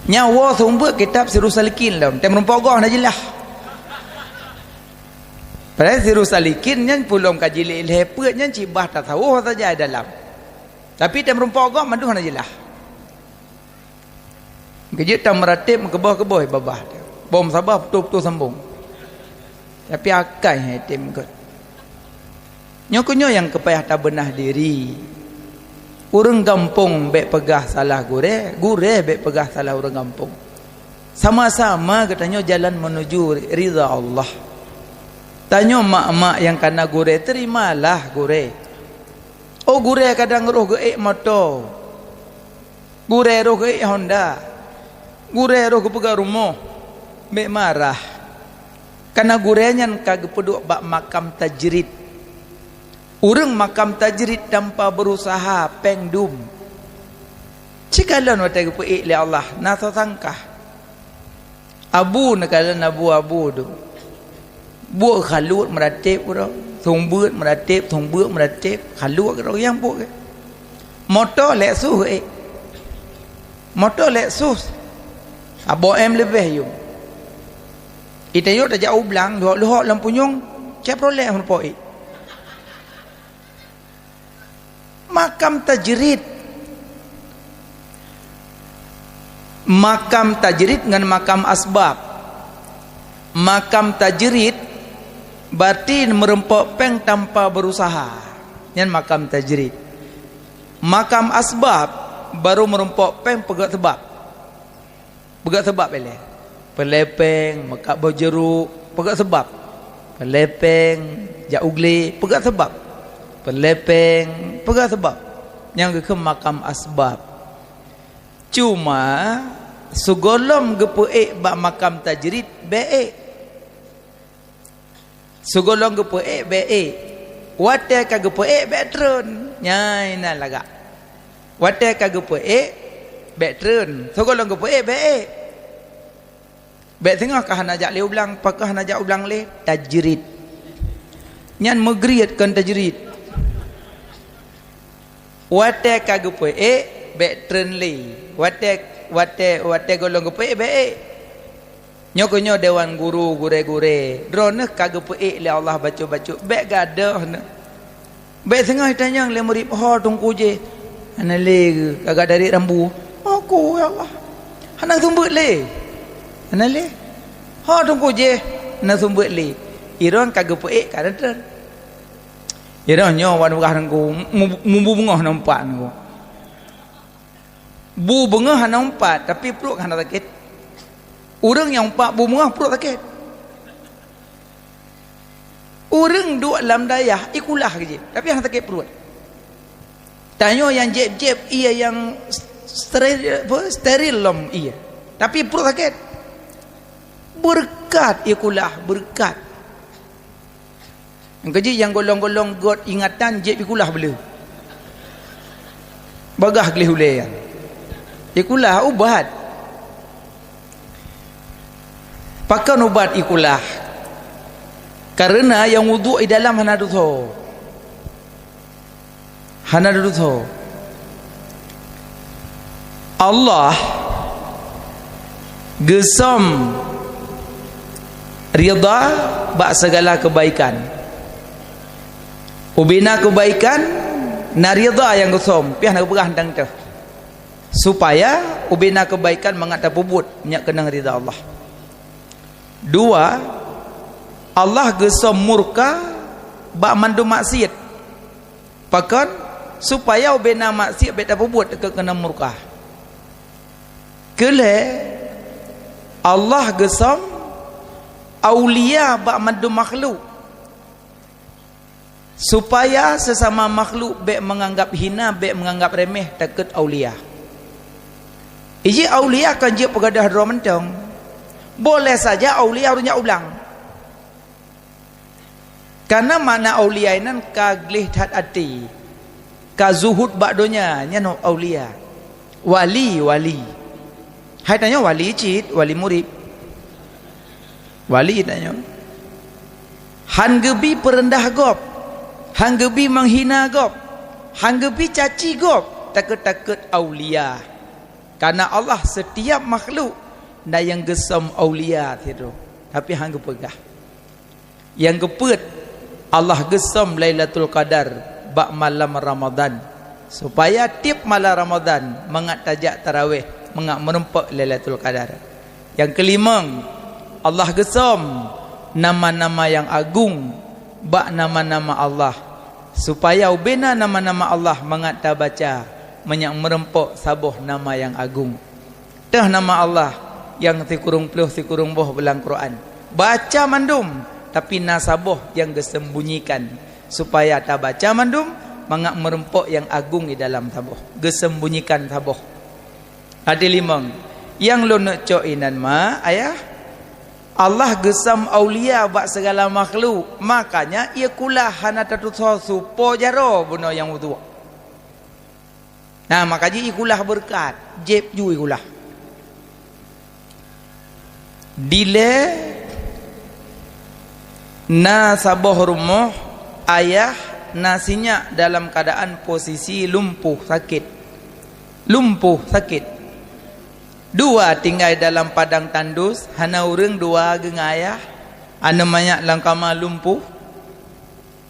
nyawa sumber kitab Sirus Salikin lah tem rumpogah na jelah pada Sirus Salikin nyan pulong kaji lepet nyan cibah tak tahu saja dalam tapi tem rumpogah manduh na jelah kejut tam meratib kebah-kebah babah bom sabah betul-betul sambung tapi akai tem kot nyokunyo yang kepayah tak benah diri orang kampung bek pegah salah gure bek pegah salah orang kampung sama-sama katanya jalan menuju ridha Allah. Tanya mak-mak yang kena gure terimalah gure. Oh gure kadang roh geik motor, gure roh geik Honda, gure roh kepegah rumah bek marah karena gurenya kagak peduk bak makam tajrid. Urang makam tajrid tanpa berusaha pengdum. Cikalan watai peik li Allah nasa sangkah. Abu nakalan abu tu. Buat khalut meratib ora. Thongbeut meratib, thongbeut meratib, khalut ora yang buat. Motor lek suh Motor lek suh. Abo em lebih yo. Itayo tak jauh belang, lohok lampu nyong, cep rolek hon poik. Makam tajrid dengan makam asbab. Makam tajrid berarti merempok peng tanpa berusaha, yang makam tajrid. Makam asbab baru merempok peng pegat sebab ele pelepeng makak berjeruk pegat sebab pelepeng jak ugli pegat sebab pelepeng pegang sebab yang ke makam asbab. Cuma segolom gepeik bak makam tajrid baik, segolom gepeik baik wate ka gepeik betren nyai na laga wate ka gepeik betren segolom gepeik baik baik tengah kah najak le ulang pakah najak ulang le tajrid nyan megriatkan tajrid wate kagupe bek trenli wate golong gupe bek nyokonyo dewan guru gure drone kagupe le Allah baca bek gadah bek tengah tanya le murid ho tungku je anale kagak dari rambu aku ya Allah hanang tumbut le anale ho tungku je na tumbut le iron kagupe kadan ira nyo wan bekah nangku mumbu bengah nampak nangku bu bengah nampak tapi perut hana sakit urang yang empat bu bengah perut sakit urang duk dalam dayah ikulah je tapi hana sakit perut tanya yang jeb-jeb ia yang steril lom ia tapi perut sakit berkat ikulah berkat Keji yang golong-golong god ingatan jeb ikulah bela. Bagah gelih ulean. Ikulah ubat. Pakai ubat ikulah. Karena yang wudu di dalam hana dutho. Hana dutho. Allah gesam ridha bak segala kebaikan. Ubina kebaikan naridha yang gesom piah nak berah tang teh supaya ubina kebaikan mengata pubut nyak kenang ridha Allah. Dua, Allah gesom murka bak mandu maksiat pakan supaya ubina maksiat beta pubut ke kena murka. Kele Allah gesom aulia bak mandu makhluk supaya sesama makhluk baik menganggap hina, baik menganggap remeh takut aulia. Iji aulia kan je pegadah dua mentong. Boleh saja aulia harusnya ulang. Karena mana aulia inan kaglih tat ati. Ka zuhud bakdonya nyano aulia. Wali. Hai tanya wali cit, wali murid. Wali tanya. Han gebi perendah gop. Hanggebi menghina gop, hanggebi caci gop, takut aulia. Karena Allah setiap makhluk dan yang gesam aulia itu. Tapi hang pegah. Yang keput Allah gesam Lailatul Qadar bak malam Ramadan. Supaya tiap malam Ramadan mengat tajak tarawih, mengat merempak Lailatul Qadar. Yang kelima, Allah gesam nama-nama yang agung bak nama-nama Allah. Supaya ubena nama-nama Allah mengat baca, menyak merempak sabuh nama yang agung. Tah nama Allah yang tikurung peluh tikurung boh belang Quran. Baca mandum tapi nasaboh yang gesembunyikan supaya tak baca mandum mangak merempok yang agung di dalam taboh gesembunyikan taboh. Ada limang yang lo nak coinan ma ayah Allah gesam aulia bak segala makhluk, makanya ia kulah hana tatuso supo jaro buno yang wudu. Nah makanya ikulah berkat jeb ju ikulah dile na saboh rumah ayah nasinya dalam keadaan posisi lumpuh sakit. Dua tinggal dalam padang tandus, hana urang dua gengayah anu banyak langkama lumpuh.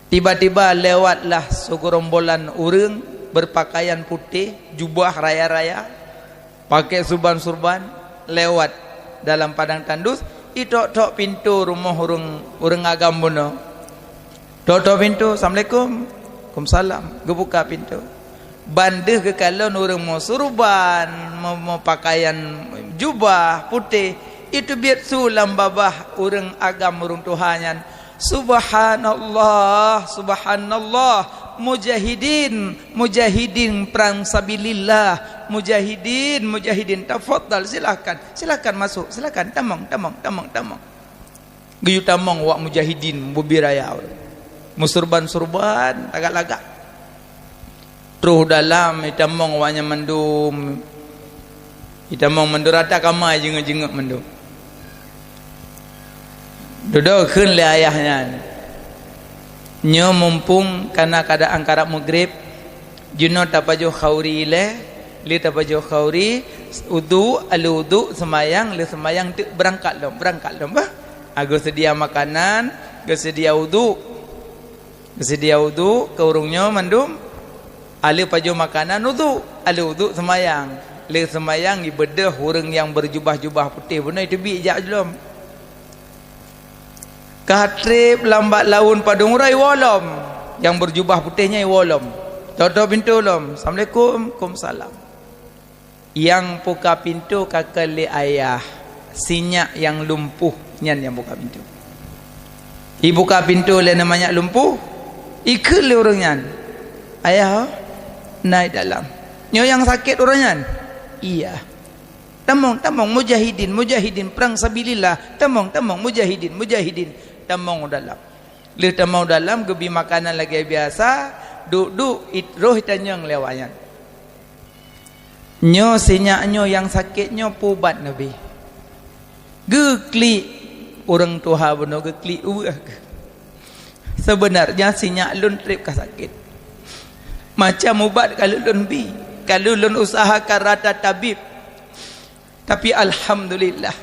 Tiba-tiba lewatlah segerombolan urang berpakaian putih, jubah raya-raya, pakai surban-surban, lewat dalam padang tandus. Itok-tok pintu rumah urang agam buno. Tok-tok pintu, Assalamualaikum. Waalaikumsalam. Gebuka pintu. Bandeh ke kalon urang mau surban, mau pakaian jubah putih. Itu biar sulam babah urang agam urang Tuhanyan. Subhanallah, subhanallah. Mujahidin perang sabilillah. Mujahidin tafadhal, silakan masuk, silakan tamang geyu tamang wak mujahidin bubiraya musurban agak-agak terus dalam itamang waknya mendum itamang mendurata kamai jenguk mendum duduk keun le ayahnya nyo mumpung karena keadaan karab maghrib juno tapajo khauri le li tapajo khauri wudu aludu semayang le semayang berangkat dong bah aku sedia makanan ke sedia wudu ke urungnya mandum ali pajo makanan wudu ali wudu semayang le semayang ibadah urang yang berjubah-jubah putih benar itu bi jak belum katrip lambat laun padung rai wolom yang berjubah putihnya wolom toto pintu lom Assalamualaikum. Waalaikumsalam. Yang buka pintu kakali ayah sinyak yang lumpuh nyan yang buka pintu. Ibu buka pintu le namanya lumpuh ikut le orang nyan ayah naik dalam nyo yang sakit orang nyan iya tamong mujahidin perang sabilillah tamong mujahidin tamong dalam le tamong dalam gebi makanan lagi biasa duk roh tanyang lewayan nyo senyaknyo yang sakitnyo pubat Nabi gekli orang Tuhan benar gekli sebenarnya senyak lun trip ka sakit macam ubat kalau lun bi kalau lun usahakan rata tabib tapi alhamdulillah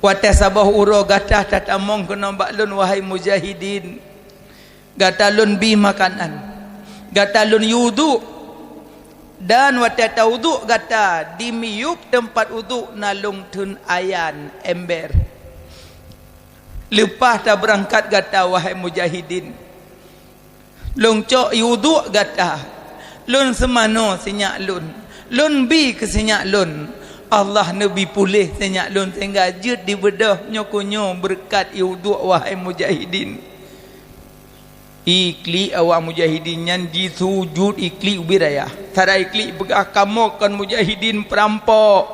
wata sabah uro gatah tatamong kena bak lun wahai mujahidin gata lun bi makanan gata lun yudu dan wata wudu gata di miyup tempat wudu nalung tun ayan ember lepas tak berangkat gata wahai mujahidin lung cok wudu gata lun semano senyak lun bi ke senyak lun Allah nabi pulih senyak lun sehingga jut di bedah nyokonyo berkat wudu wahai mujahidin ikli awak mujahidin yang disujud ikli ubiraya tara ikli begah kamu kan mujahidin perampok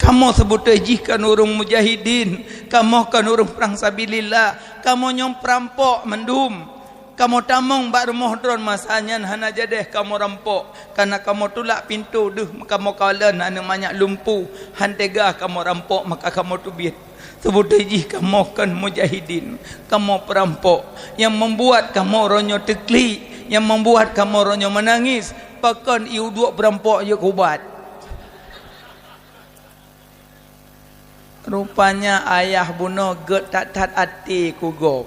kamu sebut jihkan urung mujahidin kamu kan urung perang sabilillah kamu nyom perampok mendum kamu tamong bak rumah dron masanya hana jadeh kamu rampok karena kamu tulak pintu kamu kalan hana banyak lumpuh hantega kamu rampok maka kamu tubit sebut ijih kamu kan mujahidin kamu perampok yang membuat kamu ronyo tekli yang membuat kamu ronyo menangis pakon iu dua berampok je kubat. Rupanya ayah bunuh get tak hati kugop.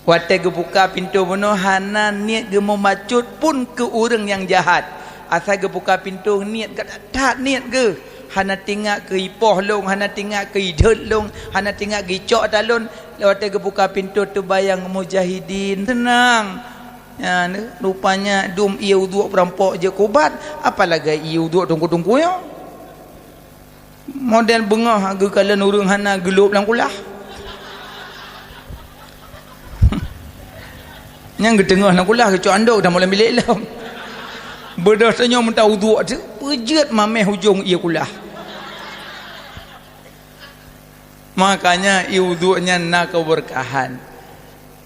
Waktu ge buka pintu bunuh hana niat ge memacut pun ke orang yang jahat. Asal ge buka pintu niat ge tak niat ge. Hana tinggal ke ipoh long, hana tinggal ke idut long, hana tinggal ke cok talon. Waktu ge buka pintu tu bayang mujahidin tenang. Ya, rupanya dum iu dua perampok je kubat, apalagi iu dua tunggu-tunggu ya. Model bengah ge kala urang hana gelup lang kulah. Yang getengah lang kulah ke cok andok dah mula milik lam. Bedah tanya minta wuduk tu, pejat mameh hujung ia kulah. Makanya wuduknya nak keberkahan.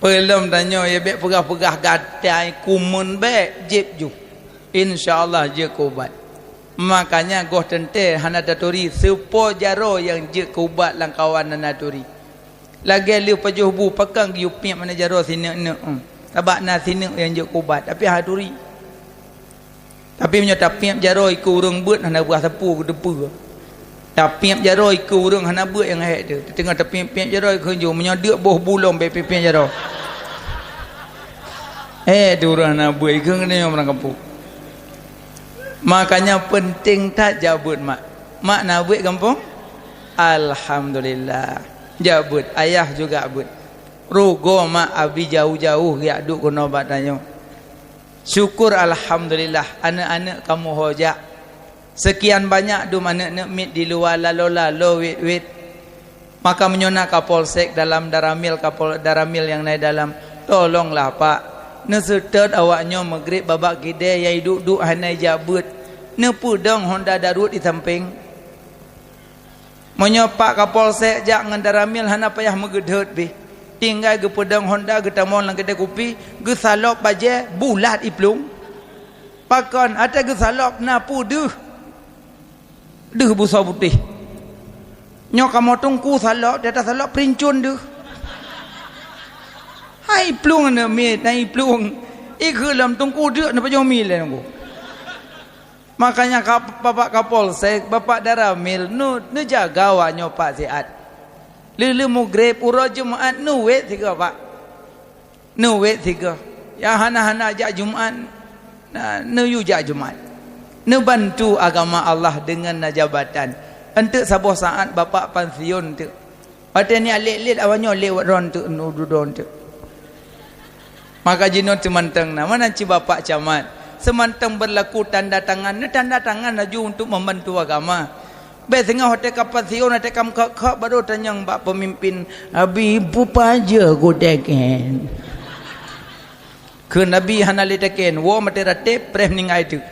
Pelum tanya ya bek pegah-pegah gatai kumun bek jeb ju. Insya-Allah je kubat. Makanya goh tente hana datori sepo jaro yang je kubat lang kawan naturi. Lagi liu pajuh bu pakang yu piap mana jaro sini ne. Tabak na sini yang je kubat tapi haduri. Tapi punya tapiap jaro iku urang beut hana buah sapu ke depa. Tapiap jaro iku urang hana beut yang hek tu. Tengah tapiap jaro iku jo menyodek boh bulong piap jaro. Tu urang hana beut iku kena orang kampung. Makanya penting tak jabut mak. Mak nak buat kampung? Alhamdulillah. Jabut, ayah juga but. Rugo mak abdi jauh-jauh ya duk kono batanya. Syukur alhamdulillah anak-anak kamu hojak. Sekian banyak dum anak-anak mit di luar lalo wit. Maka menyona Kapolsek dalam daramil yang naik dalam. Tolonglah Pak. Nesetet awaknya maghrib babak gede yai duk hanai jabut. Ne pudang Honda Darut di samping. Monyo Pak Kapolsek jak ngan daramil hana payah megedhet be. Tinggal ke pedang Honda ke tamon lang kedai kopi ke salop baje bulat iplung pakon ada ke salop napu deh busa putih nyo kamu tungku salop di atas salop perincun deh hai plung na mi nai plung iku lam tungku deh na pajomi le nunggu. Makanya Bapak Kapolsek Bapak Daramil nu jaga awak nyo Pak Siat. Lele mugrib urut Jumaat nu wet tiga Pak. Nu wet tiga. Ya hana-hana ajak Jumaat. Nu yu jak Jumaat. Nu bantu agama Allah dengan jabatan. Entuk sabuh saat Bapak pensiun tu. Pada ni alik-alik awaknya lewat ron tu nu dudon tu. Maka jinot semantang na mana ci Bapak camat. Semantang berlaku tanda tangan laju untuk membantu agama. Biasanya hotel kapasiun hotel kam baru tanya mbak pemimpin abi bupa aja godeken ke nabi hanali teken wo mate rate preh ningai tu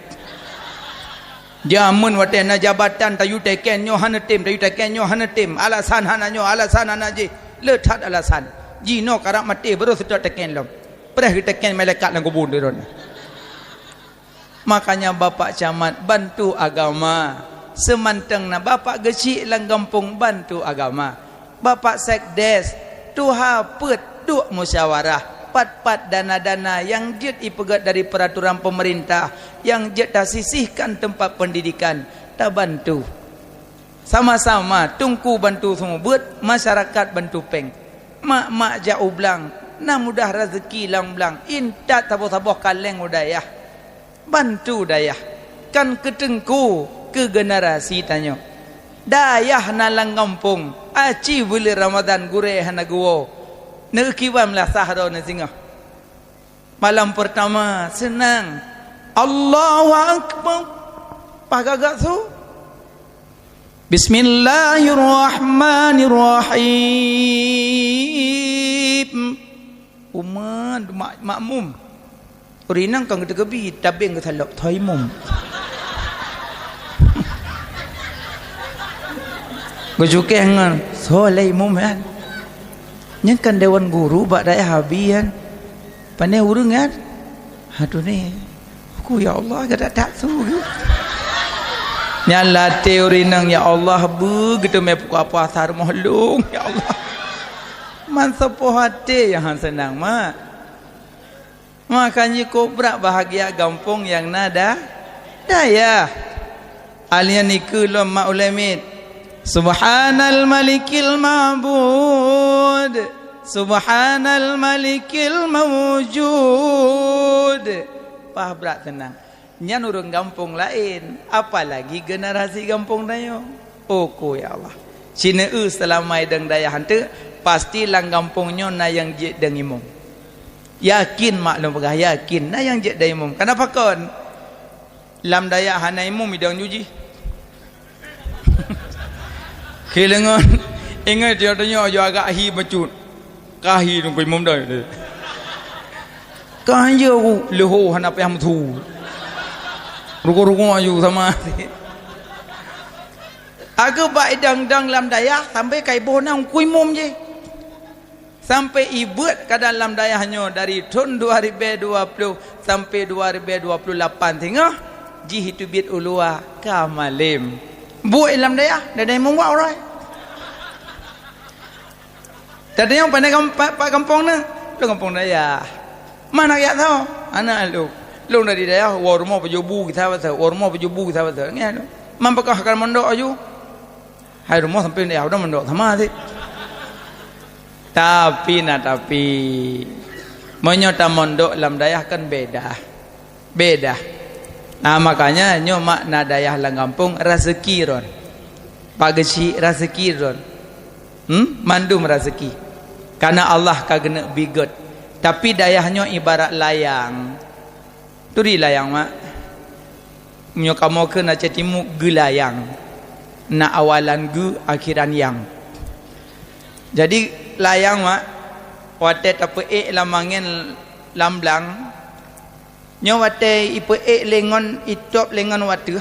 jamun hotel na jabatan tayu teken nyo hana tim tayu teken nyo hana tim alasan hana je lethat alasan jino karak mate baru sedot teken lom preh teken malaikat nang kubur diron. Makanya Bapak Camat bantu agama. Semantang na Bapak gecik lang kampung bantu agama. Bapak Sekdes tuha pet duk musyawarah pat dana-dana yang jet ipegat dari peraturan pemerintah yang jet dah sisihkan tempat pendidikan tak bantu. Sama-sama tungku bantu semua buat masyarakat bantu peng. Mak jauh belang na mudah rezeki lang belang intat tabuh-tabuh kaleng udayah. Bantu dayah kan ketengku ke generasi tanya dayah nalang kampung aci beli Ramadan gure hana guo nekiwam lah sahro na singa malam pertama senang Allahu Akbar pagagak su Bismillahirrahmanirrahim umat makmum rinang kang kebi tabeng ke salok thoimum Gujuke ngan soleh mum kan. Nyekan dewan guru bak dai habi kan. Pane urang kan. Aduh ni. Aku ya Allah gak tak su. Nyala teori nang ya Allah begitu me apa asar mahlung ya Allah. Man sepo hati yang senang mak. Makanya kobrak bahagia kampung yang nada daya. Alian ikulum ma'ulamid. Subhanal malikil ma'bud, Subhanal malikil mawujud. Pah berat tenang. Nyan urang kampung lain, apalagi generasi kampung dayo. Oko ya Allah. Cina selamai deng daya hantu, pasti lang kampungnya na yang je deng imum. Yakin maklum pegah yakin na yang je deng imum. Kenapa kon? Lam daya hana imum idang nyuji. Kelengan ingat dia tanya aja agak hi macut. Kahi dong imum dah. Kahi aku leho hana payah tu. Ruko-ruko ayu sama. Aku baik dang-dang lam daya sampai kai bonang kuimum je. Sampai ibut ke dalam dayahnya dari tahun 2020 sampai 2028 tengah jihitu bit ulua kamalim. Buat lam daya dah membuat orang. Tadi yang pandai pak kampung ni, lu kampung daya. Mana ya tahu? Anak lu dari daya warmo pejobu kita betul, warmo pejobu kita betul. Ni lu. Mampakah akan mondok aju? Hai rumah sampai daya udah mondok sama sih. Tapi menyota mondok lam daya kan beda. Nah makanya nyo makna dayah lang kampung rezeki ron. Pagesi rezeki ron. Mandum rezeki. Karena Allah kagena bigot. Tapi dayahnya ibarat layang. Tu di layang mak. Nyo kamu kena cetimu gelayang. Na awalan gu akhiran yang. Jadi layang mak wate tape lamangin lamblang. Nyo wate ipe lengon itop lengon watu.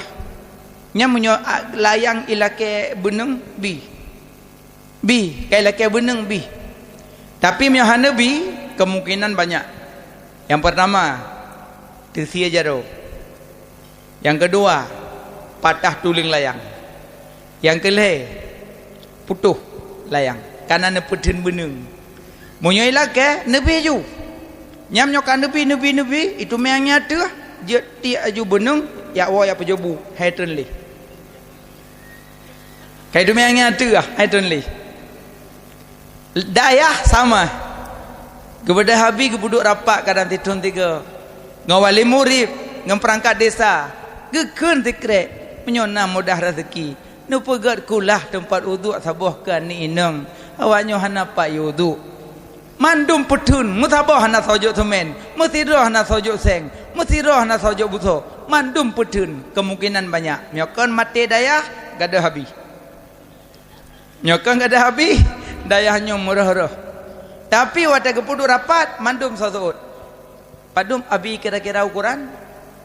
Nya munyo layang ilake beneng bi kai lake beneng bi. Tapi munyo hana bi kemungkinan banyak. Yang pertama tersia jaro. Yang kedua patah tuling layang. Yang kelih putuh layang karena nepedin beneng. Munyo ilake nebi ju. Nyam nyokan nebi itu meangnya tu je ti aju benung ya wa ya pejobu heavenly. Kai tu meangnya tu heavenly. Dayah sama. Kepada habi kebuduk rapat kadang titun tiga. Ngawali murid ngam perangkat desa. Gekeun tikrek menyona mudah rezeki. Nu pegat kulah tempat uduk sabuh kan ni inang. Awaknya hana pak uduk. Mandum petun mutabah hana sojok semen, mestiroh hana sojok seng, mestiroh hana sojok buso. Mandum petun kemungkinan banyak. Nyokon mati dayah gadah habis. Nyokon gadah habis dayahnya murah-murah. Tapi wata kepuduk rapat mandum sosot. Padum abi kira-kira ukuran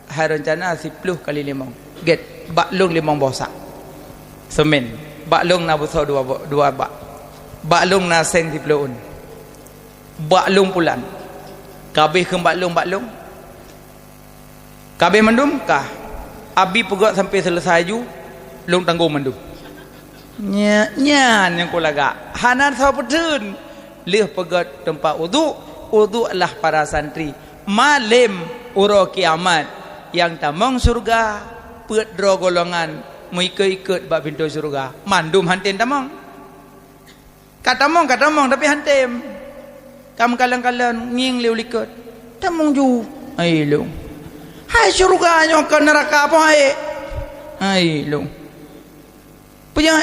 hai rencana 10 kali 5. Get baklung 5 bosak. Semen. Baklung na buso 2 bak. Baklung na seng 10 un. Baklung pulan. Kabeh ke baklung. Kabeh mendum kah? Abi pegot sampai selesai ju, long tanggung mendum. Nyan yang kulaga. Hanan saw petun. Lih pegot tempat wudu adalah para santri. Malim uro kiamat yang tamong surga, pedro golongan ikut bak pintu surga. Mandum hantin tamong. Katamong tapi hantim. Kam kalang-kalang nging liu likut. Tamong ju. Ai lu. Hai surga nyo ke neraka apa ai lu. Punya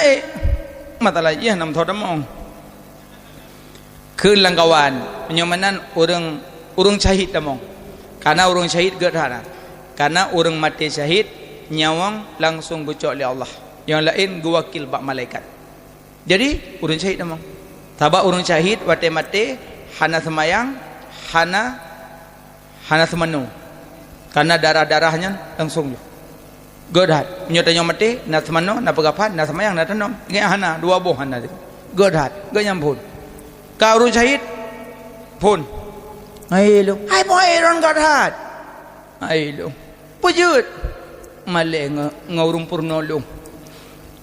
matalah iya nam tho tamong. Keun langkawan penyomanan urang syahid tamong. Karena urang syahid gerhana. Karena urang mati syahid nyawang langsung gocok oleh Allah. Yang lain guwakil bak malaikat. Jadi urang syahid tamong. Sabab urang syahid wate mati hana semayang, hana semanu. Karena darah-darahnya langsung godhat. Nyotanya mati, na semanu, na pegapan, na semayang, na tanam. Ngai hana, 2 boh hana. Godhat, ganyam pun. Ka urang syahid pun. Ai lu, hai mo iron godhat. Ai lu. Pujut. Male ngaurung purno lu.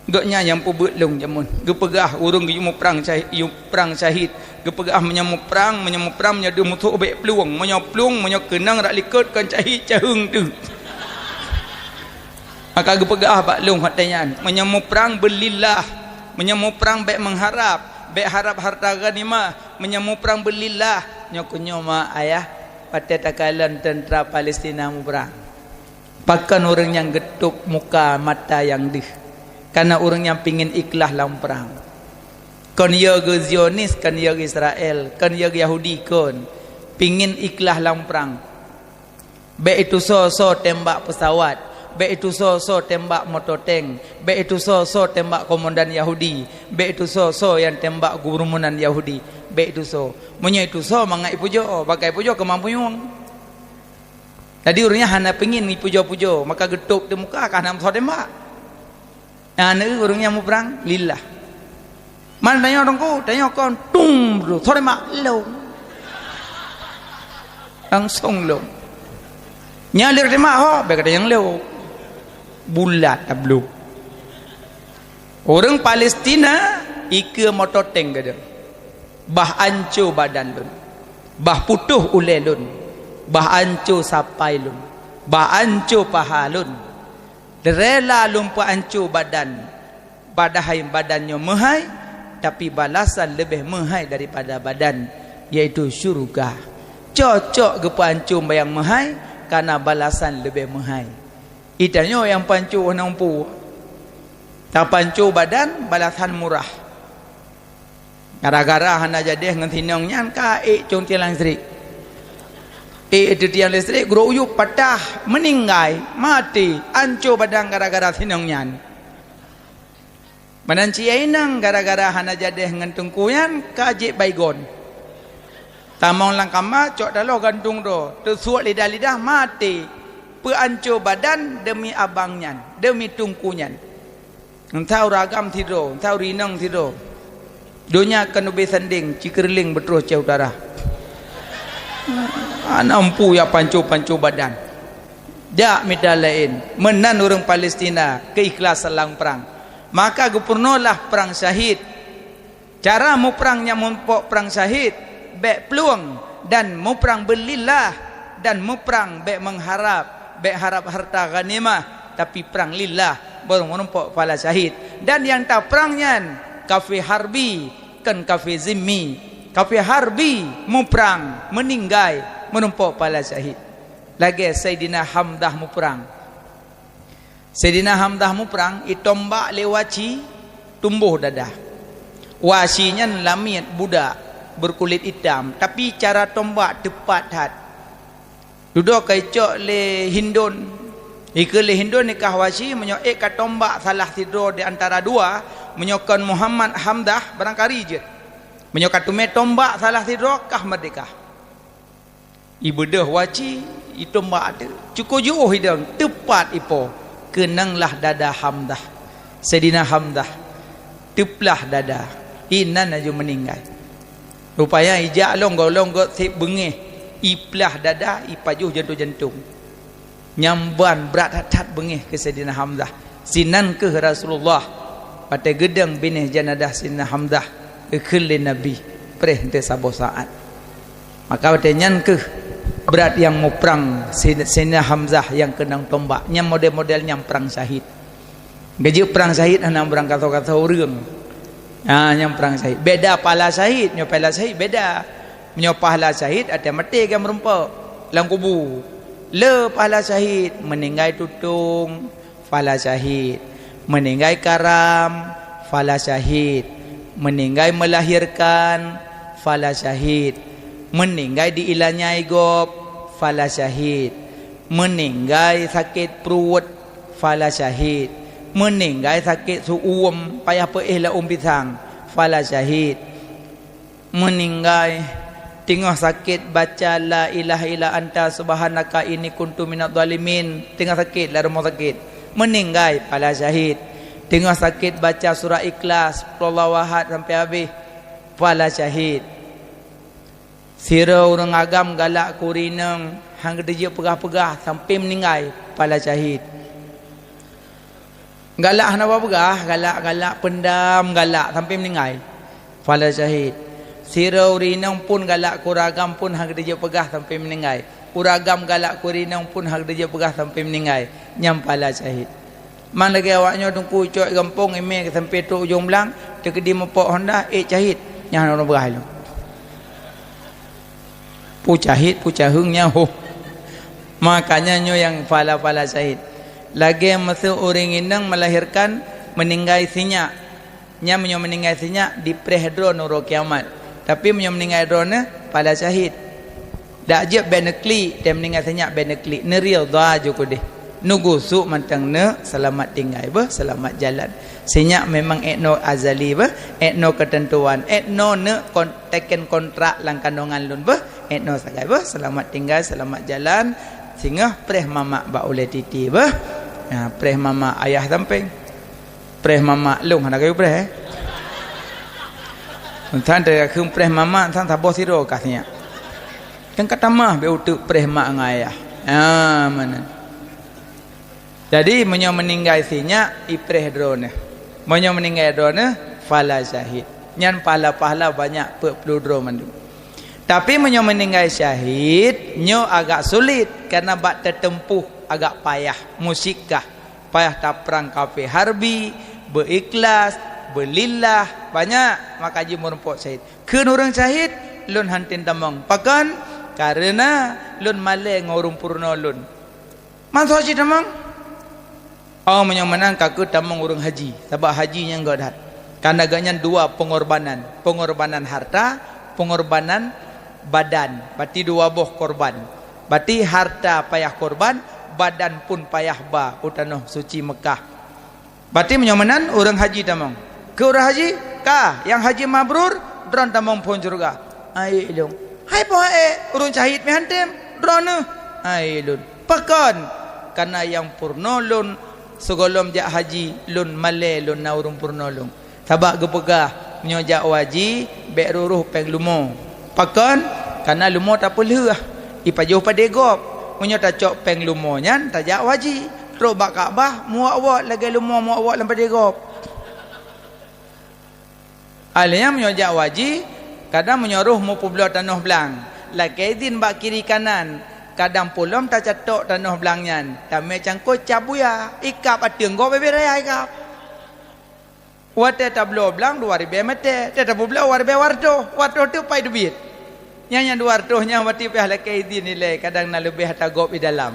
Gaknya yang pebelung jamun. Gepegah urung ge perang syahid. Gepegah menyamu perang menjadi musuh obek peluang. Menyoplung kenang rak likut kan syahid cahung tu. Maka gepegah baklung hatanya. Menyamu perang belillah. Menyamu perang baik mengharap, baik harap harta ghanimah. Menyamu perang belillah. Nyokunyo ma ayah pada takalan tentera Palestina mu perang. Pakan orang yang getuk muka mata yang dih. Karena orang yang pingin ikhlas dalam perang. Kan ya ke Zionis, kan ya ke Israel, kan ya ke Yahudi kon pingin ikhlas dalam perang. Baik itu so tembak pesawat, baik itu so tembak motor tank, baik itu so tembak komandan Yahudi, baik itu so yang tembak gubernur Yahudi, baik itu so. Munya itu so mangai pujo, bagai pujo kemampuan. Jadi orangnya hanya pingin pujo-pujo, maka getuk di muka karena so tembak. Nah, ni orangnya mau perang lillah. Mana tanya orang kau, tanya kau, tung bro, sore mak long, langsung long. Nyalir di mak ho, berkata yang long, bulat ablu. Orang Palestina ike motor tank gada, bah ancu badan lun, bah putuh ule lun, bah ancu sapai lun, bah ancu paha lun. Rela lumpur hancur badan, padahal badannya mahai, tapi balasan lebih mahai daripada badan, yaitu syurga. Cocok ke pancur bayang mahai, karena balasan lebih mahai. Itanya yang pancur nampu, tak pancur badan balasan murah. Gara-gara hana jadi dengan tinongnya kaik cung tiang listrik. Itu tiang listrik geruyuk patah meninggal mati hancur badan gara-gara tinongnya. Menanci ainang gara-gara hana jadi dengan tungkuyan kajik baygon. Tamang langkama cok dalo gantung do tersuat lidah-lidah mati. Pehancur badan demi abangnya, demi tungkunya. Entau ragam tidur, entau rinang tidur. Dunia kena besanding cikerling betul jauh darah. Nampu ya pancur badan. Jak medal lain menan orang Palestina keikhlasan lang perang. Maka gupurnolah perang syahid. Cara mu perangnya mumpok perang syahid bek peluang dan mu perang belillah dan mu perang bek mengharap bek harap harta ghanimah, tapi perang lillah baru menumpuk pahala syahid. Dan yang tak perangnya kafir harbi kan kafir zimmi. Kafir harbi mu perang meninggal menumpuk pahala syahid. Lagi Sayyidina Hamdah mu perang. Sayyidina Hamdah mu perang itombak lewaci tumbuh dadah. Wasinya lamit budak berkulit hitam, tapi cara tombak tepat hat. Duduk kecok le Hindun. Ika le Hindun nikah wasi menyoek ka tombak salah tidur di antara dua, menyokan Muhammad Hamdah barangkali je. Menyokat tume tombak salah tidur kah merdeka. Ibedah waci itombak ada. Cukup jauh hidang tepat ipo. Kenanglah dada Hamdah. Sayyidina Hamdah teplah dada. Inan aja meninggal. Rupanya ijak longgok sip bengih. Iplah dada, ipajuh jantung-jantung. Nyamban berat hat bengih ke Sayyidina Hamdah. Sinan ke Rasulullah. Pada gedang binih janadah Sayyidina Hamdah. Kekhilin Nabi perih ente sabo saat. Maka wadanyan ke berat yang mau perang Sayyidina Hamzah yang kenang tombak nyam model-model nyam perang syahid. Gaji perang syahid anang berang kata-kata urang. Nyam perang syahid beda pahala syahid, nyo pahala syahid beda. Nyo pahala syahid ada mati kan merempok lang kubu. Le pahala syahid meninggal tutung pahala syahid, meninggal karam pahala syahid, meninggal melahirkan fala syahid, meninggal diilanyai gop fala syahid, meninggal sakit perut fala syahid, meninggal sakit suum payah peihlah pisang fala syahid, meninggal tengah sakit baca la ilaha illa anta subhanaka inni kuntu minadh dhalimin, tengah sakit lah rumah sakit meninggal fala syahid. Tengah sakit baca surah Ikhlas Wallahu ahad sampai habis pahala syahid. Sira orang agam galak kurineng hang dia pegah-pegah sampai meninggal pahala syahid. Galak hana berah, galak pendam, galak sampai meninggal. Fala syahid. Sirau rinang pun galak kuragam pun hang dia pegah sampai meninggal. Uragam galak kurinang pun hang dia pegah sampai meninggal. Nyam fala syahid. Man lagi awaknya tungku cok gampong eme sampai tu ujung belang, dia kedi mepok Honda syahid. Nyah orang berah lu. Pu cahungnya ho. Makanya nyo yang fala syahid. Lagi masuk orang indang melahirkan meninggal sinya. Nya menyo meninggal sinya di prehedro nuro kiamat. Tapi menyo meninggal drone fala syahid. Dak je benekli dia meninggal sinya benekli. Ne real doa jo deh. Nugu su mantang ne selamat tinggal bah, selamat jalan. Sinya memang etno azali bah, etno ketentuan. Etno ne teken kontrak lang kandungan lun bah, etno sagai bah, selamat tinggal, selamat jalan. Sehingga preh mama ba oleh titi bah. Ya, preh mama ayah samping. Preh mama lung hendak kayu preh.ท่านแต่คือpreh mama ท่าน tabo siro kasnya. Kan kata mah be utuk preh mak ngayah. Mana. Jadi menyo meninggal sinya ipreh drone. Menyo meninggal drone fala syahid. Nyan pahala banyak perlu drone mandu. Tapi menyo meninggal syahid nyo agak sulit karena bak tertempuh agak payah musikah, payah taprang kafe harbi, berikhlas, belillah banyak maka ji merumpok syahid. Keun orang syahid lun hantin tamang. Pakan karena lun male ngorung purna lun. Man haji tamang. Oh menang kaku tamang urang haji. Sebab haji yang godat. Karena ganyan dua pengorbanan. Pengorbanan harta, pengorbanan badan. Berarti dua boh korban. Berarti harta payah korban, badan pun payah ba utanoh suci Mekah. Berarti menyomanan orang haji tamang. Ke orang haji ka yang haji mabrur dron tamang pun surga. Ai ilung. Hai po urang syahid me hantem drone. Ai lun. Pakan karena yang purna lun segolom jak haji lun male lun na urang purna lun. Sabak gepegah menyojak waji bek ruruh peng lumo. Pakan karena lumo tak peleh. Ipajuh padegop. Munyo ta cok peng lumo nyan tajak waji ro bak Kaabah muak lagi lumo muak lampa degop. Alnya munyo jak waji kadang menyuruh mu publo tanah belang lagi izin bak kiri kanan kadang pulom ta catok tanah belang nyan tame cangko cabuya ikap ateung go bebe raya ikap wate tablo belang 2000 mete te tablo warto tu pai debit nyanya 200 nya wati peh laki izin nilai kadang na lebih tagop di dalam.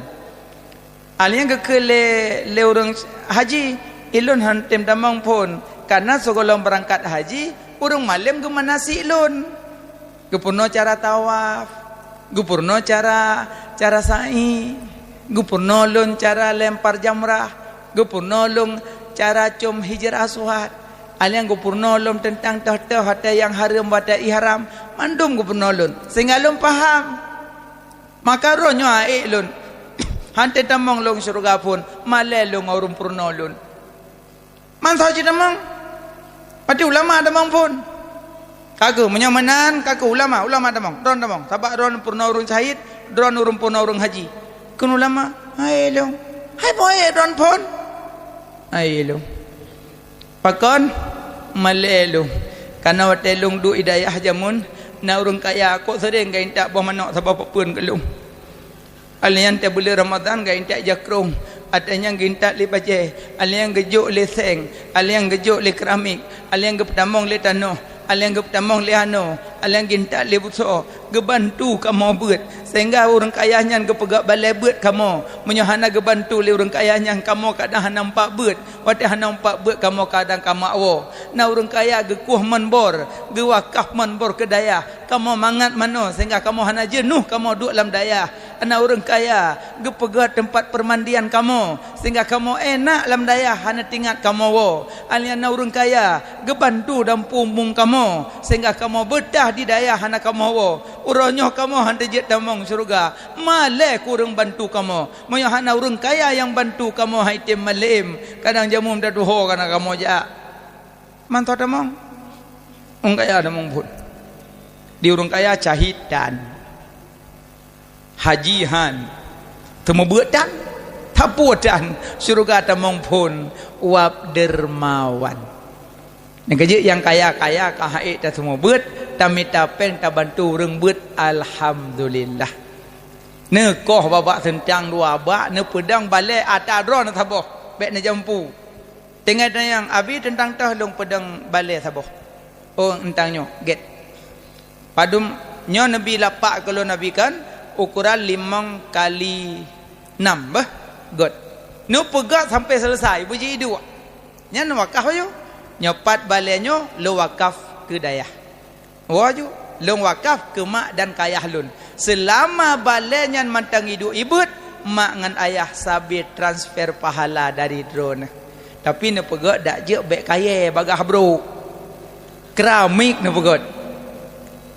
Alyang ke le urang haji ilun hantem tamang pun karena segolong berangkat haji urang malam ge manasi ilun. Gepurno cara tawaf, gepurno cara sa'i, gepurno lun cara lempar jamrah, gepurno lun cara cum hijrah aswad. Aliang gupurno lum tentang tah hata yang haram bata ihram mandum gupurno lun sehingga lum paham maka ronyo ae lun hante tamong long surga pun male lung aurum purno lun man saji tamong pati ulama tamong pun kagu menyamanan kagu ulama tamong ron tamong sabak ron purno urung syahid ron urung purno urung haji kun ulama ae lung hai boy ron pun ae lung pakon malelu karena watelung du hidayah jamun na urang kaya kok sering gain tak boh manok sebab pun kelung alian te bulan Ramadan gain tak jakrung atanya gain tak li baje alian gejuk le seng alian gejuk le keramik alian geptamong le tanoh alian geptamong le hano alian gain tak le buso gebantu kamu beut sehingga orang kayanya gepegak balai beut kamu menyohana gebantu le orang kayanya kamu kadang nampak beut wate nampak beut kamu kadang kamu awo na orang kaya gekuh menbor gewakaf menbor ke daya kamu mangat mano sehingga kamu hana jenuh kamu duduk dalam daya ana orang kaya gepegat tempat permandian kamu sehingga kamu enak dalam daya hana tingkat kamu wo alian orang kaya gebantu dan pumung kamu sehingga kamu betah di daya hana kamu wo uronyo kamu hante jet tamong surga male kurang bantu kamu moyo hana urang kaya yang bantu kamu haitem malim kadang jamum daduho kana kamu ja manto tamong urang kaya tamong pun di urang kaya cahidan hajihan temu bedan hapudan syurga tamong pun wab dermawan. Yang kerja yang kaya-kaya kahait tak semua bet tamita peng tak bantu reng bet alhamdulillah. Nekoh babak sentang dua bak ne pedang balik atadron saboh bek ne jampu. Tengah yang abi tentang tah long pedang balik saboh. Oh entangnya get. Padum nyo nabi lapak kalau nabi kan ukuran 5 kali 6 bah god. No pegat sampai selesai puji dua. Nya wakaf ayo. Nyopat baliknya lo wakaf ke dayah. Waju lo wakaf ke mak dan kayah lun. Selama baliknya mantang hidup ibut mak ngan ayah sabit transfer pahala dari drone. Tapi ne pegat dak je bek kaya bagah bro. Keramik ne pegat.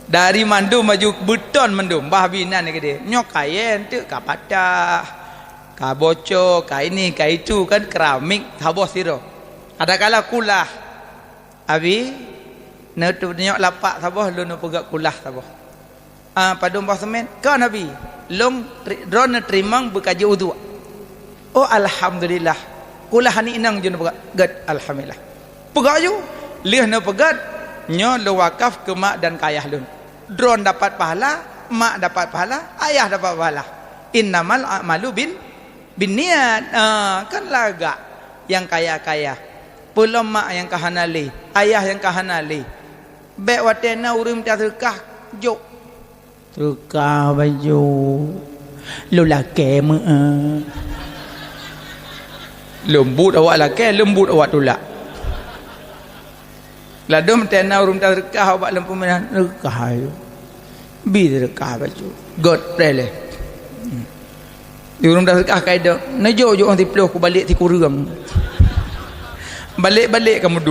Dari mandum maju beton mandum bah binan ke dia. Nyok kaya ente ka patah. Ka bocor, ka ini, ka itu kan keramik habos siro. Ada kala kulah. Abi ne tu nyok lapak sabah lu ne pegak kulah sabah. Padum bah semen kan Nabi long drone terimang bekaji wudu. Oh alhamdulillah. Kulah ni inang je ne pegak gad alhamdulillah. Pegak ju lih ne pegat nyo lu wakaf ke mak dan kayah lun. Drone dapat pahala, mak dapat pahala, ayah dapat pahala. Innamal a'malu bin niat. Kan laga yang kaya-kaya. Pulau mak yang kahanali, ayah yang kahanali. Bek watena urim tak terkah jok. Terkah baju. Lu laki me. Lembut awak laki, lembut awak tulak. Ladum tena urim tak terkah awak lempu menah terkah ayo. Bi terkah baju. God rele. Di urim tak terkah kaidah. Nejo jo nanti peluh ku balik ti kurang. Balik-balik kamu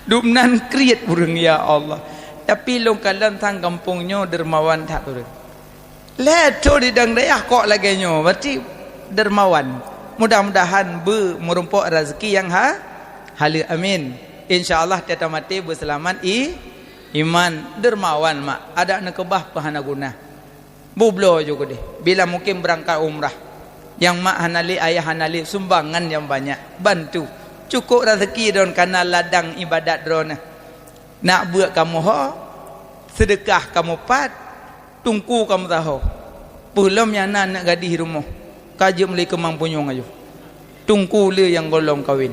dum nan kriat burung ya Allah. Tapi long kalan tang kampungnya dermawan tak turun. Leto di dang dayah kok lagi nyo berarti dermawan. Mudah-mudahan merumpok rezeki yang halal amin. Insyaallah tiada mati berselamat iman dermawan mak. Ada nak kebah pahana guna. Bublo juga deh. Bila mungkin berangkat umrah. Yang mak hanali ayah hanali sumbangan yang banyak bantu cukup rezeki don kana ladang ibadat drone nak buat kamu ho sedekah kamu pat tungku kamu tahu belum yang nak gadih rumah kaji meli kemang punyong ayo tungku le yang golong kawin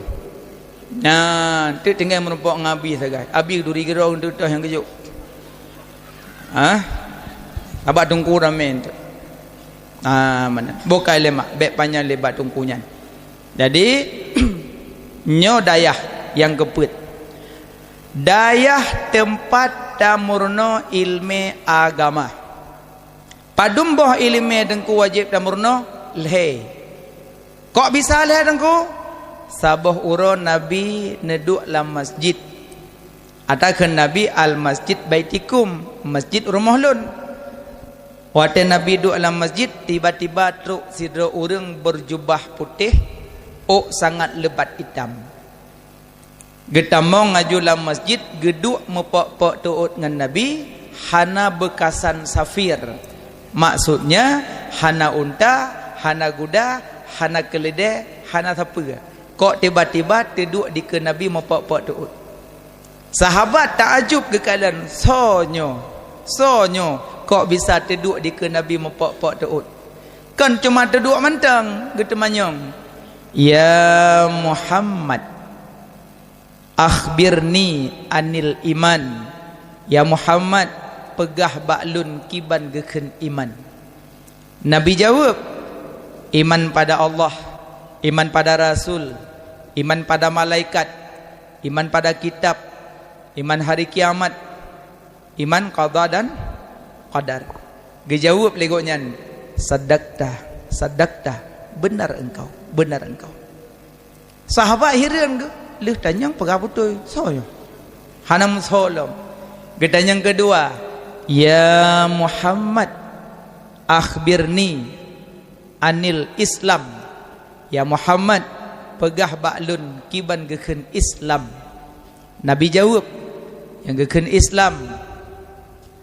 nah tu tinggal merupak ngabi sagai abi duri gerau tu yang kejuk abak tungku ramen tu mana bukai lemak bek panjang lebat tungkunya. Jadi nyo dayah yang keput dayah tempat damurno ilmu agama padum boh ilmu dengku wajib damurno leh kok bisa leh dengku sabah uro nabi neduk lam masjid atakan nabi al masjid baitikum masjid rumah lun. Waktu Nabi duduk dalam masjid, tiba-tiba truk sidra orang berjubah putih, sangat lebat hitam. Getamong ngaju dalam masjid, geduk mepok-pok tuut dengan Nabi, hana bekasan safir. Maksudnya, hana unta, hana kuda, hana keledai, hana apa. Kok tiba-tiba duduk di ke Nabi mepok-pok tuut. Sahabat takjub ke kalian, sonyo. Kok bisa terduk di ke Nabi mepok-pok teut kan cuma terduk mantang getemanyong ya Muhammad akhbirni anil iman ya Muhammad pegah baklun kiban geken iman. Nabi jawab iman pada Allah, iman pada Rasul, iman pada malaikat, iman pada kitab, iman hari kiamat, iman qada dan qadar. Dijawab legoknya sadaqta benar engkau. Sahabat heran ke leh tanyang pegah betul soyo hanam solom getanyang kedua ya Muhammad akhbirni anil Islam ya Muhammad pegah baklun kiban geken Islam. Nabi jawab yang geken Islam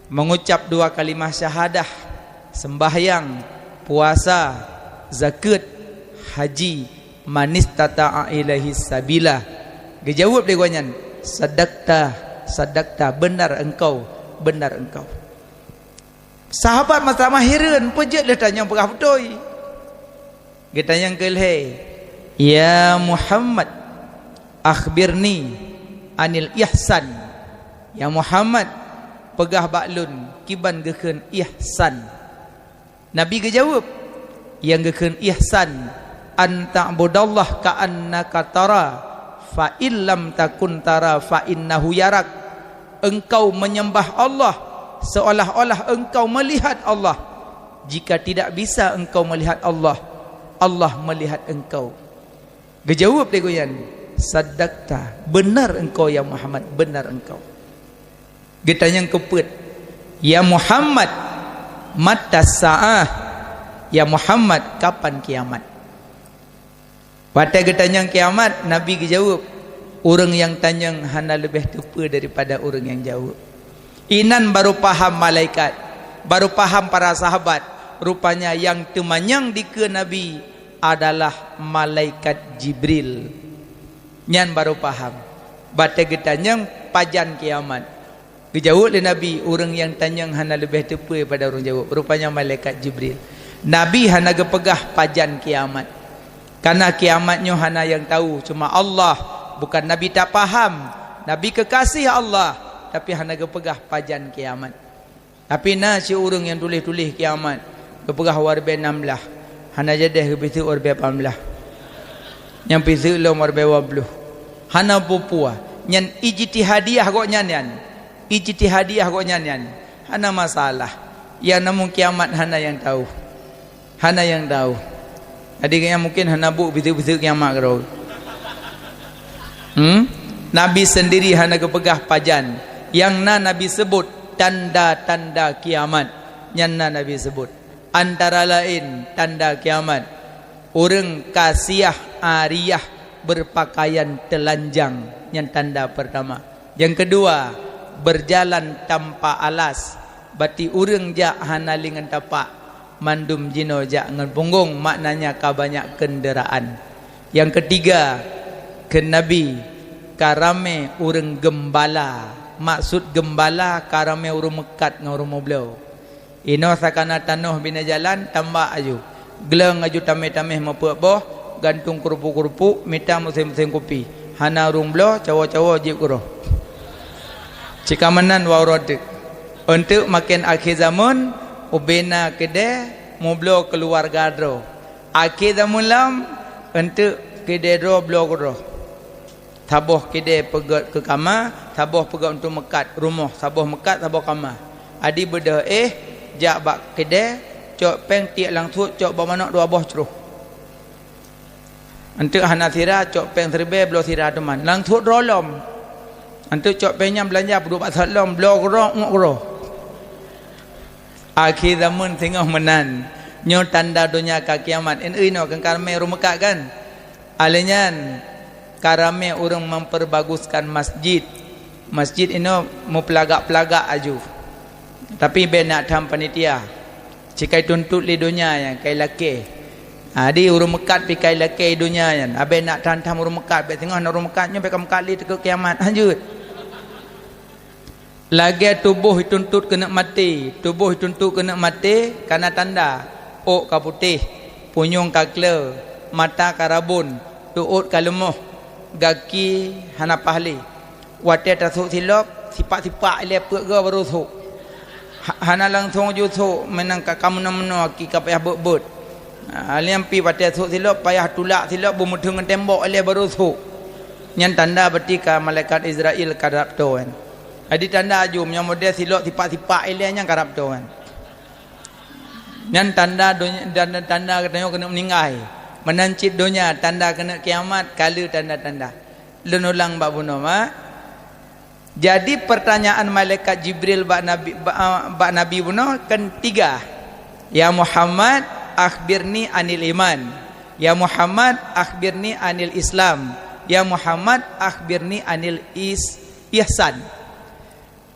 mengucap 2 kalimah syahadah, sembahyang, puasa, zakat, haji, manis tata'a ilaihi sabila. Dia jawab dia guanyan, sadaqta, benar engkau. Sahabat masa mahiran pejat dia tanya perah betul. Dia tanya kelhe, ya Muhammad, akhbirni anil ihsan. Ya Muhammad, pegah baklun kiban gekeun ihsan. Nabi ke jawab, yang gekeun ihsan anta budallah ka annaka tara fa illam takun tara fa innahu yarak. Engkau menyembah Allah seolah-olah engkau melihat Allah. Jika tidak bisa engkau melihat Allah, Allah melihat engkau. Dia jawab dia goyan, sadaqta, benar engkau ya Muhammad, benar engkau. Dia tanya keput, ya Muhammad, mata sa'ah. Ya Muhammad, kapan kiamat? Pada dia tanya kiamat, Nabi dia jawab, orang yang tanya hana lebih tepa daripada orang yang jawab. Inan baru paham malaikat, baru paham para sahabat. Rupanya yang temanyang di ke Nabi adalah malaikat Jibril. Nyan baru paham. Bata getanyang pajan kiamat. Dijawab oleh Nabi, orang yang tanyang hana lebih tepa daripada orang jawab. Rupanya malaikat Jibril. Nabi hana gepegah pajan kiamat. Karena kiamatnya hana yang tahu, cuma Allah. Bukan Nabi tak faham. Nabi kekasih Allah, tapi hana gepegah pajan kiamat. Tapi si orang yang tulis-tulis kiamat gepegah warbe 16. Hana jadah gepitu warbe 18. Yang pitu lo warbe 20. Hana pupua. Nyan ijtihadiyah kok nyan. Ijtihadiyah kok nyan. Hana masalah. Yang namun kiamat hana yang tahu. Hana yang tahu. Adiknya mungkin hana buk pitu-pitu kiamat kau. Nabi sendiri hana kepegah pajan. Yang Nabi sebut tanda-tanda kiamat. Yang Nabi sebut antara lain tanda kiamat, orang kasiyah ariyah berpakaian telanjang. Yang tanda pertama. Yang kedua, berjalan tanpa alas. Berarti orang jak hana lingan tapak, mandum jino jak ngan punggung, maknanya kabanyak kenderaan. Yang ketiga, ke Nabi karame orang gembala. Maksud gembala karame orang mekat dengan orang moblau. Ino sakana tanuh bina jalan tambah aju. Geleng aju tameh-tameh mapuak boh, gantung kerupuk-kerupuk, minta musim-musim kopi. Hana urung blau, cawa-cawa jip kuroh. Cikamanan warodik. Untuk makin akhir zaman, ubena kedai, moblau keluar gadro. Akhir zaman lam, untuk kedai ro blau kuroh. Taboh kedai pegat ke kamar, taboh pegat untuk mekat rumah, taboh mekat, taboh kamar. Adi beda jak bak kedai, cok peng tiak lang thut, cok bawa manak dua boh ceruh. Untuk hana sirah, cok peng terbe belau sirah teman. Lang thut rolom. Untuk cok pengnya belanja berdua bat salam, belau kurang ngok kurang. Akhir zaman tengah menan. Nyo tanda dunia ka kiamat. Ino kan karme rumekat kan. Alenyan karame orang memperbaguskan masjid. Masjid ini mau pelagak-pelagak aju. Tapi benak tham panitia. Cikai tuntut li dunia yang kai laki. Adi urung mekat pi kai laki dunia yang. Abe nak tham urung mekat, be tengah urung mekatnya be kam kali ke kiamat lanjut. Lagi tubuh tuntut kena mati. Tubuh tuntut kena mati karena tanda. Ok ka putih, punyung ka kle, mata ka rabun, tuut ka lemoh. Gaki hana pahli wate tasuk silop sipak-sipak ile pek ga baru suk hana langsung ju suk menang ka kamna-mena ki ka payah bet-bet aliam pi wate suk silop payah tulak silop bumudeng tembok ile baru suk. Nyan tanda berarti ka malaikat Israel karap tu kan. Adi tanda aju yang model silop sipak-sipak ile nya karap tu kan. Nyan tanda tanda katanya kena meninggal. Menancit dunia tanda kena kiamat kala tanda-tanda lenulang bak bunuh Jadi pertanyaan malaikat Jibril bak Nabi bunuh kan 3. Ya Muhammad akhbirni anil iman. Ya Muhammad akhbirni anil Islam. Ya Muhammad akhbirni anil ihsan.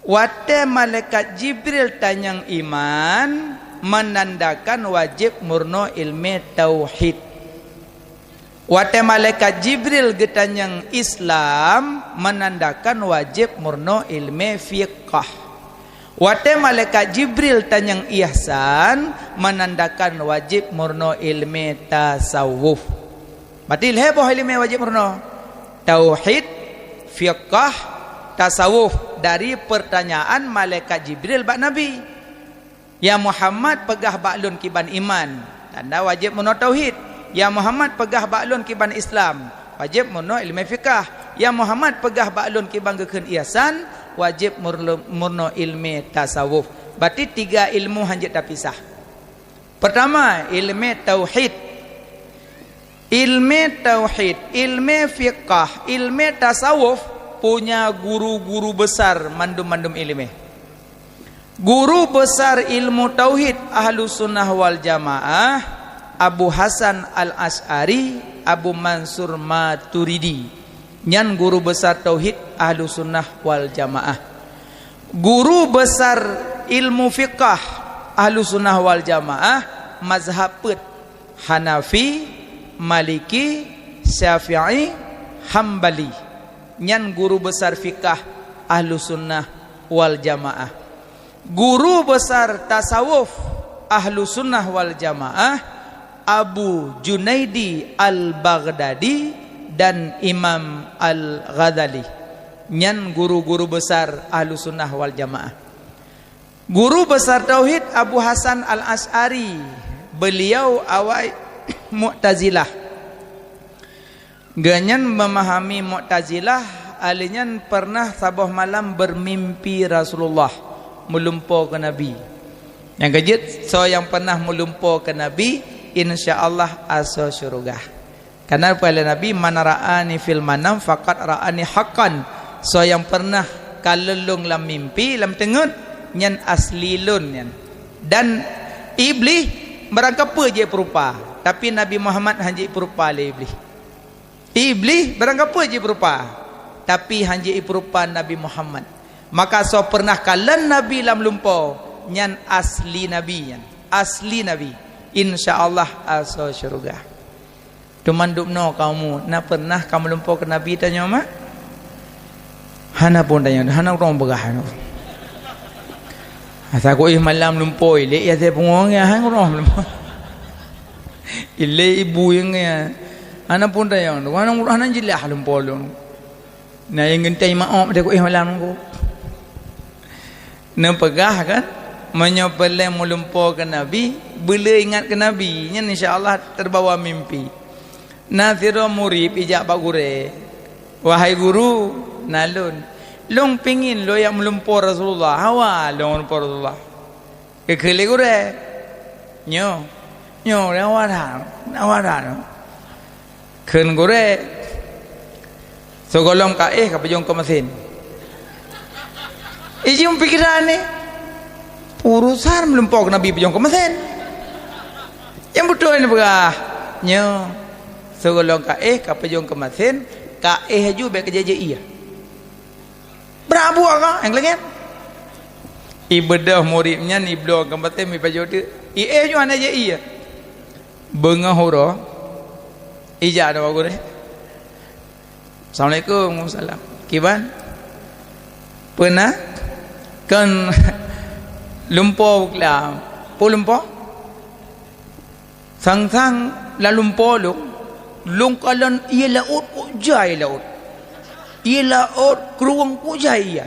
Wate malaikat Jibril tanyang iman, menandakan wajib murno ilmu tauhid. Wate malaikat Jibril getanyang Islam menandakan wajib murno ilmu fiqh. Wate malaikat Jibril tanyang ihsan menandakan wajib murno ilmu tasawuf. Berarti heboh ilmu wajib murno tauhid, fiqh, tasawuf dari pertanyaan malaikat Jibril bak Nabi. Ya Muhammad pegah baklun kiban iman, tanda wajib murno tauhid. Ya Muhammad pegah baklun kiban Islam, wajib murno ilmu fiqh. Ya Muhammad pegah baklun kiban gekeun ihsan, wajib murno ilmu tasawuf. Berarti 3 ilmu hanjit dah pisah. Pertama, ilmu tauhid. Ilmu tauhid, ilmu fiqh, ilmu tasawuf punya guru-guru besar mandum-mandum ilmu. Guru besar ilmu tauhid Ahlus Sunnah wal Jamaah Abu Hasan Al-Asy'ari, Abu Mansur Maturidi. Nyan guru besar tauhid Ahlus Sunnah wal Jamaah. Guru besar ilmu fiqh Ahlus Sunnah wal Jamaah mazhab pet Hanafi, Maliki, Syafi'i, Hambali. Nyan guru besar fiqh Ahlus Sunnah wal Jamaah. Guru besar tasawuf Ahlus Sunnah wal Jamaah Abu Junaidi Al-Baghdadi dan Imam Al-Ghazali. Nyan guru-guru besar Ahlus Sunnah wal Jamaah. Guru besar tauhid Abu Hasan Al-Asy'ari, beliau awal Mu'tazilah. Ganyan memahami Mu'tazilah, alinyan pernah sabah malam bermimpi Rasulullah melumpur ke Nabi. Yang kejut, so yang pernah melumpur ke Nabi, insyaallah asa syurga. Karena pada Nabi, man ra'ani fil manam faqad ra'ani haqqan. So yang pernah kalelung lam mimpi lam tengut nyan asli lun nyan. Dan iblis berangkap je perupa, tapi Nabi Muhammad hanji perupa le iblis. Iblis berangkap je perupa, tapi hanji perupa Nabi Muhammad. Maka so pernah kalan Nabi lam lumpur nyan asli Nabi nyan. Asli Nabi. InsyaAllah asa syurga. Tuman dupno kamu, na pernah kamu lumpur ke Nabi tanya mak? Hana pun tanya, hana orang berah. Asa ko malam lumpur ile ya saya pengong ya hang orang lumpur. Ile ibu yang ya. Hana pun tanya, hana jilah lumpur lu. Na yang gentai maaf dia ko malam ko. Na pegah kan? Menyopeleng melumpur ke Nabi, bila ingat ke Nabi, nya insya-Allah terbawa mimpi. Nazira murid ijak pak gure. Wahai guru, nalun. Long pingin lo yang melumpur Rasulullah. Hawa long melumpur Rasulullah. Kekele gure. Nyo awaran. Ken gure. So golong ka kapajong ke mesin. Iji pikiran ni. Urusan melumpur ke Nabi pejong ke mesin. Yang betul ini berah. Nyo. Segolong kapajong ke mesin. Haju baik kerja iya. Berabu ka yang lagi. Ibadah muridnya ni belum ke mesin mi pajong tu. Haju ana je iya. Bengahura. Ija ada bagus. Assalamualaikum warahmatullahi wabarakatuh. Kiban? Pernah kan lumpur lah, lumpur sang la lumpur lung kalan ia laut ujai laut, ia laut keruang ujai ya.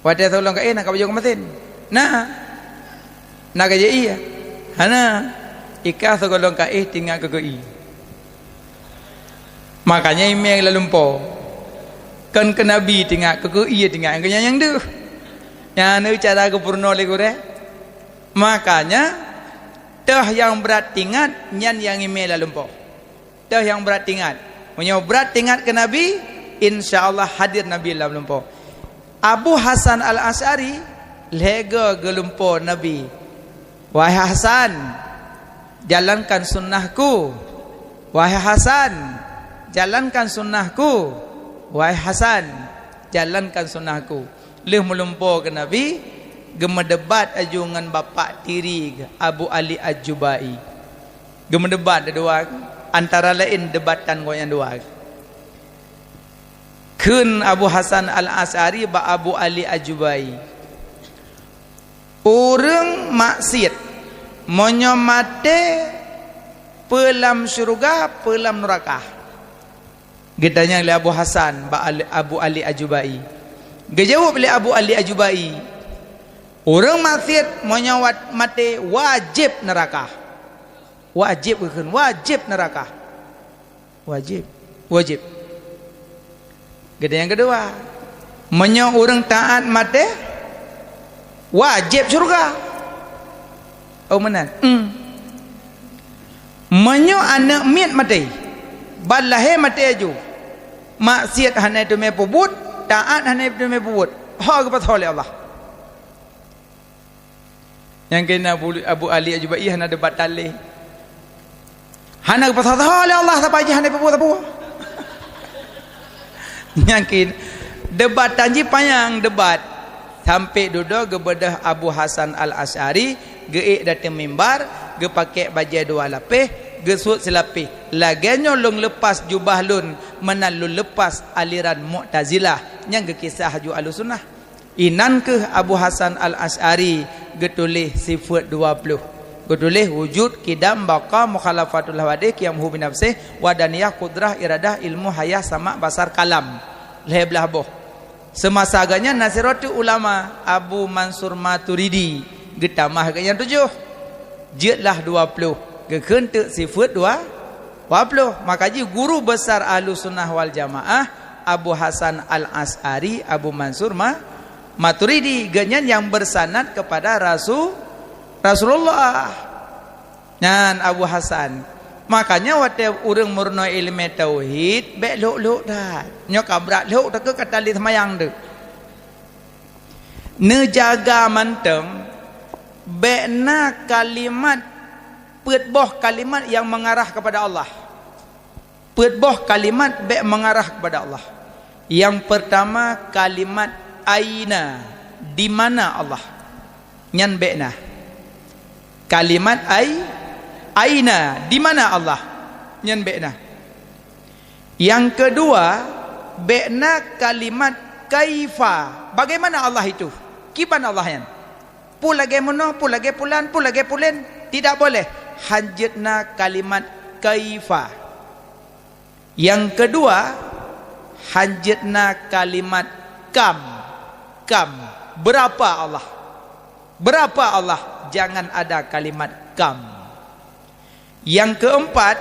Pada tolong ke nak baju kematin, nak kerja iya, hana ikas tolong ke tinggal ke i. Makanya email la lumpur, kan ke Nabi tinggal ke iya tinggal yang tu. Yang cara kepurno le gure. Makanya teh yang berat tingkat nyan yang email lumpur. Teh yang berat tingkat. Punya berat tingkat ke Nabi, insyaallah hadir Nabi dalam lumpur. Abu Hasan Al-Asy'ari lega ke lumpur Nabi. Wahai Hasan, jalankan sunnahku. Wahai Hasan, jalankan sunnahku. Wahai Hasan, jalankan sunnahku. Leh melumpur ke Nabi, gema debat ajungan bapa tiri Abu Ali Al-Jubai. Gema debat dua antara lain debatan goyang dua. Kun Abu Hasan Al-Asy'ari ba Abu Ali Al-Jubai. Orang maksiat monyo mate pelam syurga pelam neraka. Gedanya oleh Abu Hasan ba Abu Ali Al-Jubai. Gejawab oleh Abu Ali Al-Jubai. Orang maksiat menyawat mati wajib neraka. Wajib bukan wajib neraka. Wajib. Gede yang kedua, menyo orang taat mati wajib surga. Oh menan. Menyo anak miat mati, balahe mati aju. Maksiat hana itu me pubut, taat hana itu me pubut. Ha kepat oleh Allah. Yang kena Abu Ali Al-Jubai hana debat talih. Hana kepat oleh Allah siapa aja hana pubut apa? Yang kena debat tanji panjang debat sampai duduk kepada Abu Hasan Al-Asy'ari geik datang mimbar ge pakai baju dua lapis ge sut selapis lagianyo long lepas jubah lun menalun lepas aliran Mu'tazilah yang ge kisah haju Ahlussunnah inan ke Abu Hasan Al-Asy'ari ge tulis sifat 20 ge tulis wujud kidam baqa mukhalafatul hawadith yang hu bi nafsih wadaniyah qudrah iradah ilmu hayah sama basar kalam lebelah boh. Semasa agaknya Nasiratul Ulama Abu Mansur Maturidi getamah agaknya 7 jetlah 20 gekentek sifat 20 makanya guru besar Ahlussunnah wal Jamaah Abu Hasan Al-Asy'ari Abu Mansur Maturidi ganyan yang bersanad kepada Rasulullah dan Abu Hasan. Makanya waktu orang murno ilmu tauhid bek luk dah nyok abrak luk tak ke kata li semayang tu ne jaga mantem bek na kalimat petboh kalimat yang mengarah kepada Allah. Petboh kalimat bek mengarah kepada Allah. Yang pertama kalimat aina, di mana Allah nyan bekna kalimat aina, di mana Allah nyan bekna. Yang kedua bekna kalimat kaifa, bagaimana Allah itu, kiban Allah yan pu lagi mono pu lagi pulan pu lagi pulen, tidak boleh hanjitna kalimat kaifa. Yang kedua hanjitna kalimat kam, berapa Allah, jangan ada kalimat kam. Yang keempat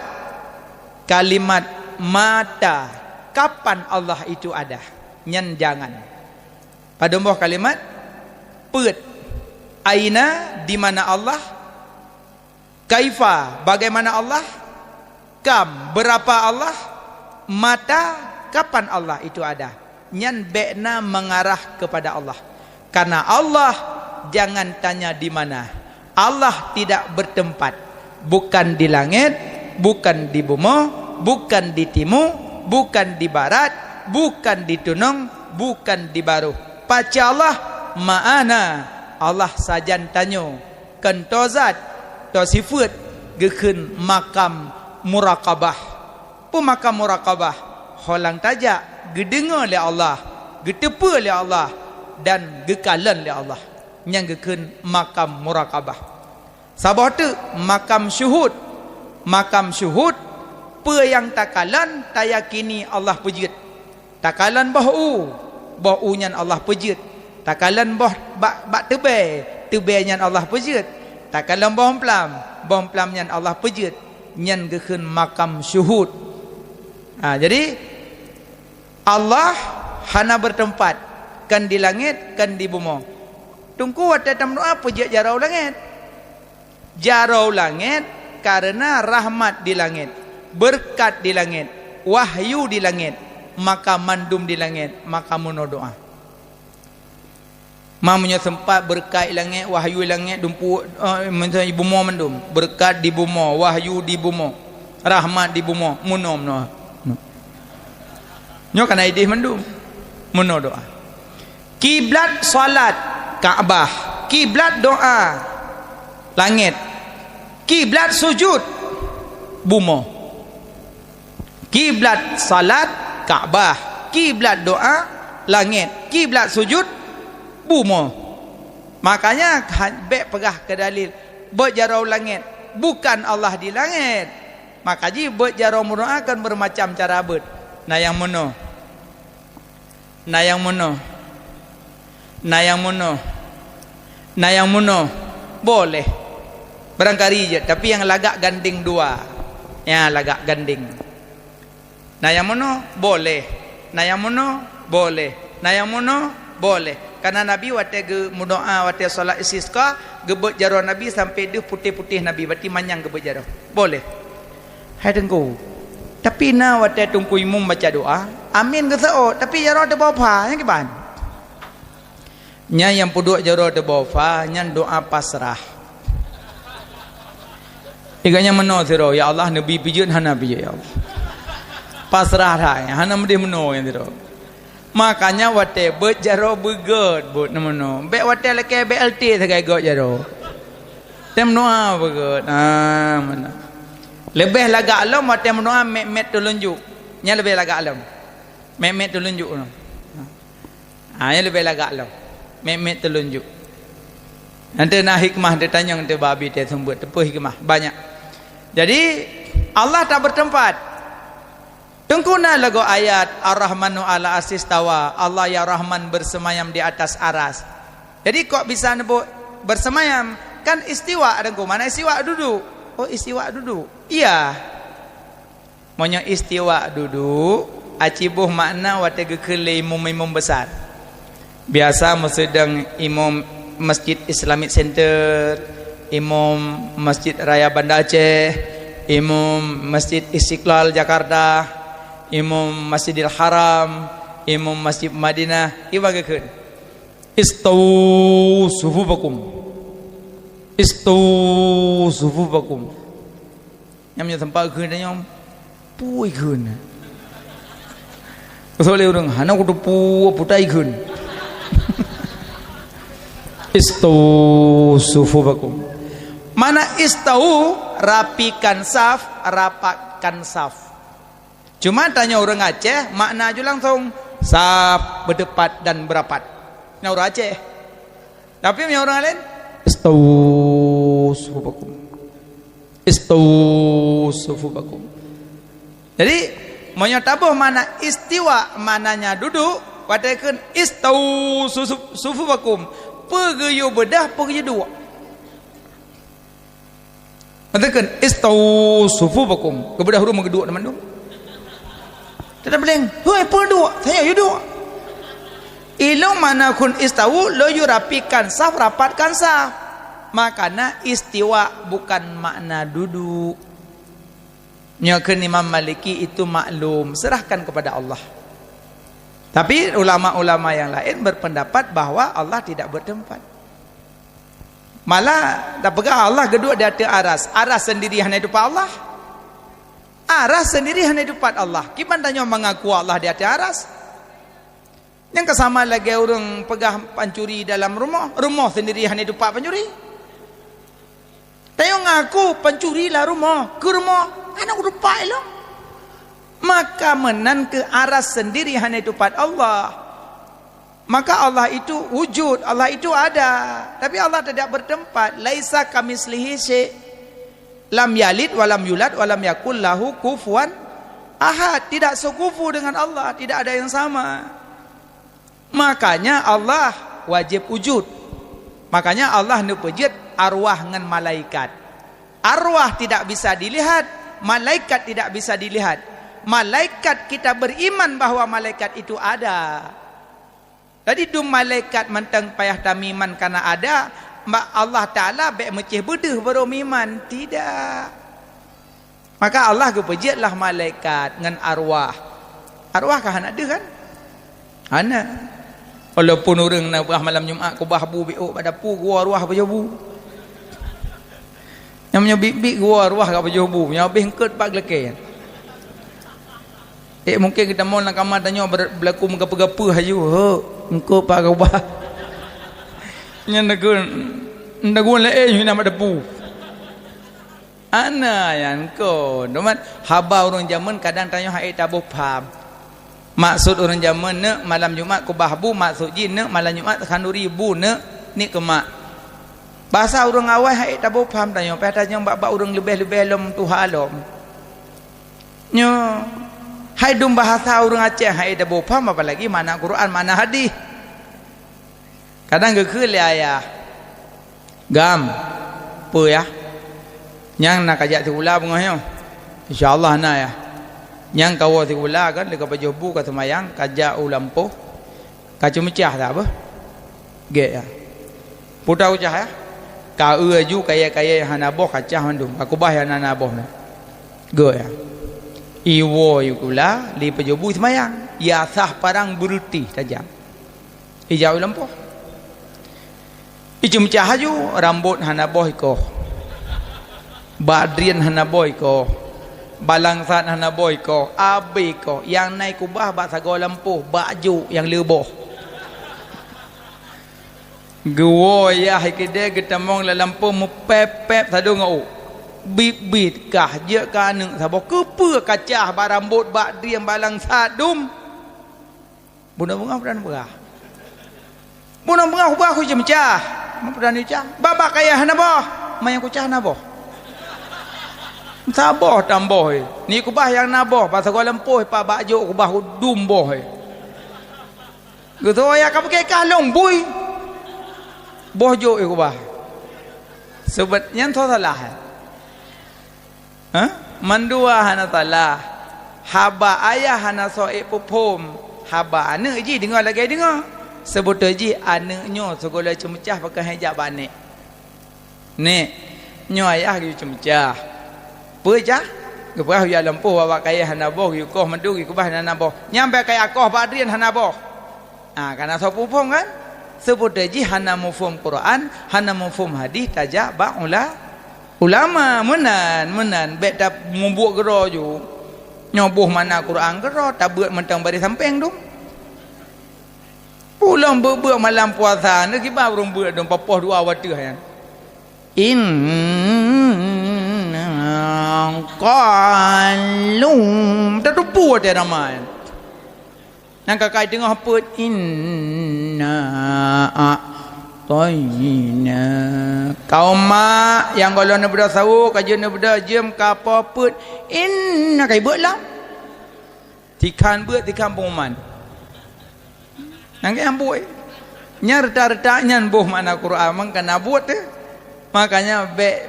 kalimat mata, kapan Allah itu ada, nyan jangan. Pada bawah kalimat pet, aina, di mana Allah, kaifa, bagaimana Allah, kam, berapa Allah, mata, kapan Allah itu ada, nyan bekna mengarah kepada Allah. Karena Allah jangan tanya di mana, Allah tidak bertempat, bukan di langit, bukan di bumi, bukan di timur, bukan di barat, bukan di tunung, bukan di baru. Paca Allah ma'ana, Allah sajan tanyo kentozat to sifat gekun makam muraqabah. Pu makam muraqabah holang tajak gedengar oleh Allah, getepa oleh Allah dan gekalan oleh Allah, yang gekun makam muraqabah. Sabah tu makam syuhud pe yang takalan tayakini Allah pejit, takalan bahu nyan Allah pejit, takalan bak tebe nyan Allah pejit, takalan bom plam nyan Allah pejit, nyan gekeun makam syuhud. Jadi Allah hana bertempat kan di langit kan di bumi. Tungku wata tamnoa pejit jarau langit, jarau langit karena rahmat di langit, berkat di langit, wahyu di langit, maka mandum di langit, maka mono doa. Mamunya sempat berkat di langit, wahyu di langit, dumpu di bumi mandum, berkat di bumi, wahyu di bumi, rahmat di bumi, mono nyo kana idih mandum, mono doa. Kiblat salat Kaabah kiblat doa langit, kiblat sujud bumi, kiblat salat Kaabah, kiblat doa langit, kiblat sujud bumi. Makanya baik pegah ke dalil berjarau langit bukan Allah di langit. Maka ji berjarau mendoakan bermacam cara ber. Nah yang mono, nah yang mono, nah yang mono, nah yang mono boleh barangkali je, tapi yang lagak ganding dua, ya lagak ganding. Nah yang mono boleh, nah yang mono boleh, nah yang mono boleh. Karena Nabi waktu ge mendoa waktu solat istisqa gebet jaro Nabi sampai dia putih-putih Nabi, berarti manyang gebet jaro boleh. Hai tengku. Tapi na waktu tungku imam baca doa, amin ke seo, tapi jaro ada bapa yang kiban. Nya yang puduk jaro ada bapa, nya doa pasrah. Iganya meno siro, ya Allah Nabi pijun hana pijun ya Allah. Pasrah dah, hana mesti meno yang siro. Makanya waktu berjaro begot buat meno. Bek waktu leke BLT segai got jaro. Tem noa begot. Ah mana. Lebih lagak alam waktu mendoa met telunjuk. Nya lebih lagak alam. Met telunjuk no. Nya lebih lagak alam. Met telunjuk. Nanti nak hikmah dia tanya nanti babi dia sumber tepuh hikmah banyak. Jadi Allah tak bertempat. Tengkuna lagu ayat Ar-Rahmanu ala asis tawa. Allah ya Rahman bersemayam di atas aras. Jadi kok bisa nebuk bersemayam? Kan istiwa adengku. Mana istiwa duduk? Oh istiwa duduk. Iya. Monya istiwa duduk. Acibuh makna waktu gekele imam-imam besar. Biasa sedang imam Masjid Islamic Center, imam Masjid Raya Banda Aceh, imam Masjid Istiqlal Jakarta, imam Masjidil Haram, imam Masjid Madinah, ibagakeun. Istawu sufufakum. Istawu sufufakum. Nyamnya tempat keun nyam pui keun. Soalnya orang hana kudu putai keun. Istawu sufufakum. Mana istawu rapikan saf, rapatkan saf. Cuma tanya orang Aceh, makna aja langsung saf, berdepat dan berapat. Ini orang Aceh. Tapi yang orang lain istawu sufufakum. Istawu sufufakum. Jadi maunya tabuh mana istiwa, mananya duduk, watakan istawu sufufakum. Pegeyo bedah, pegeyo dua. Watakan istawu sufufakum. Kebedah rumah kedua teman tu. Tidak boleh. Hei, perdua. Saya yuduk. Ilau mana kun istawu, lo yu rapikan saf, rapatkan saf. Makana istiwa bukan makna duduk. Nyakan Imam Maliki itu maklum. Serahkan kepada Allah. Tapi ulama-ulama yang lain berpendapat bahwa Allah tidak bertempat. Malah tak pegang Allah geduk di atas aras. Aras sendiri hanya itu Allah. Aras sendiri hanya dapat Allah. Gimana tanya mengaku Allah di atas aras? Yang kesama lagi orang pegah pancuri dalam rumah. Rumah sendiri hanya dapat pancuri. Tanya ngaku pancuri lah rumah. Ke rumah. Anak dapat lah. Maka menan ke aras sendiri hanya dapat Allah. Maka Allah itu wujud. Allah itu ada. Tapi Allah tidak bertempat. Laisa kamislihi syai'. Lam yalid walam yulad walam yakul lahu kufuwan ahad. Tidak sekufu dengan Allah, tidak ada yang sama. Makanya Allah wajib wujud. Makanya Allah nepejit arwah dengan malaikat. Arwah tidak bisa dilihat, malaikat tidak bisa dilihat. Malaikat kita beriman bahwa malaikat itu ada. Jadi dum malaikat mentang payah tamiman karena ada. Allah Ta'ala baik mecih bedah baru iman. Tidak. Maka Allah kepejitlah malaikat dengan arwah. Arwah kan ada kan? Ada. Walaupun orang nak buah malam Jumaat kubah bu biuk pada pu gua arwah berjobu. Yang punya bibik gua arwah kat berjobu. Yang habis engket pak gelekeh. Mungkin kita mau nak kamar tanya berlaku mengapa-gapa hayu. Engkau pak kubah. nya negun le yu nama debu ana yan ko domat haba urang zaman kadang tanya hai tabuh paham maksud orang zaman ne malam Jumat ku bahbu maksud jin ne malam Jumat khanduri bu ne ni kemak bahasa orang awal hai tabuh paham tanya pe tanya bab orang lebih-lebih lom tu halom nyo hai dum bahasa orang Aceh hai tabuh paham apalagi mana Quran mana hadis kadang ke le ayah gam apa ya yang nak ajak tikula bunga insyaallah na ya yang kau tikula kan dekat baju bu kat semayang kajak ulampo kacu mecah tak apa ge ya puta ucah ya ka ju kaya hanaboh kacah mandum aku bah yang hanaboh na ge ya iwo yukula li baju bu semayang ya sah parang beruti tajam ijau ulampo ijum cahaju rambut hanaboh ko badrian hanaboh ko balangsat hanaboh ko abi ko yang naik kubah bak sago lampu baju yang leboh gua ya hikide getamong la lampu mu pep sadu ngau bit kah je ka neung sabo kepe kacah ba rambut badrian balangsat dum bunga dan bunga ubah ku jam cah berani cah babak kaya hanaboh mayang ku cah hanaboh saboh tamboh ni kubah yang naboh pasal gua lempoh pa baju kubah dumboh gitu ya ka pakai kalong bui boh jo kubah sebetnya to salah mandua hana salah haba ayah hana soe pupum haba ane ji dengar lagi dengar sebut ji ane nyo segala cemecah pakai hijab bane ni nyo ayah gi cemecah pejah gebah ya lempuh bawa kaya hanaboh yukoh mendu kubah hanaboh nyampe kaya akoh badrian hanaboh karena so pupung kan sebut ji hana mufhum Quran hana mufhum hadis tajak ba ulama menan bet dak membuat gero ju nyobuh mana Quran gero tabut mentang bari samping dum pulang beuk malam puasa ne kiba urang beuk dum papoh dua watu kan qalum tertupu dia ramai nang kakai tengah put inna a'tayna kauma yang kalau nak bersawu kajian nak berjem ka put inna kai beutlah tikan beut tikan pengumuman nang ke amboi nya reta-reta nyan buh mana Quran mang kana buat tu makanya be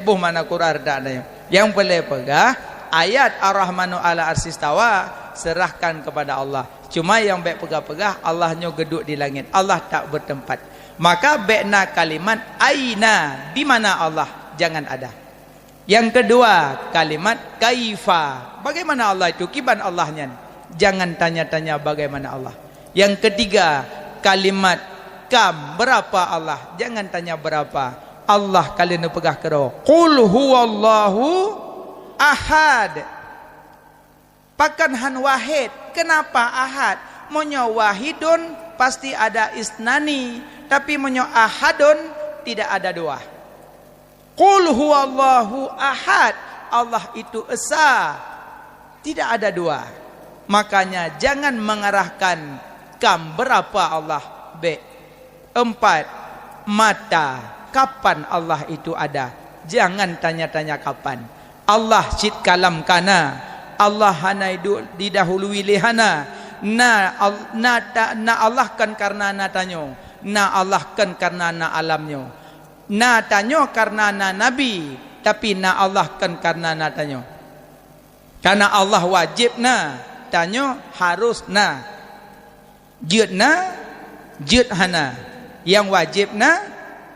buh mana Quran reta yang boleh pegah ayat Ar-Rahmanu ala arsistawa serahkan kepada Allah cuma yang baik pegah-pegah Allahnya geduk di langit Allah tak bertempat maka baikna kalimat aina di mana Allah jangan ada yang kedua kalimat kaifa bagaimana Allah itu kiban Allahnya jangan tanya-tanya bagaimana Allah yang ketiga kalimat kam berapa Allah jangan tanya berapa Allah kalian pegah kero qul huwallahu ahad pakan han wahid kenapa ahad monyo wahidun pasti ada isnani tapi monyo ahadun tidak ada dua qul huwallahu ahad Allah itu esa tidak ada dua makanya jangan mengarahkan kam berapa Allah b empat mata kapan Allah itu ada jangan tanya-tanya kapan Allah cit kalam kana Allah hana didahului lihana na Allah kan karena na tanyo na Allah kan karena na alamnyo na tanyo karena na nabi tapi na Allah kan karena na tanyo karena Allah wajib na tanyo harus na jid hana yang wajib na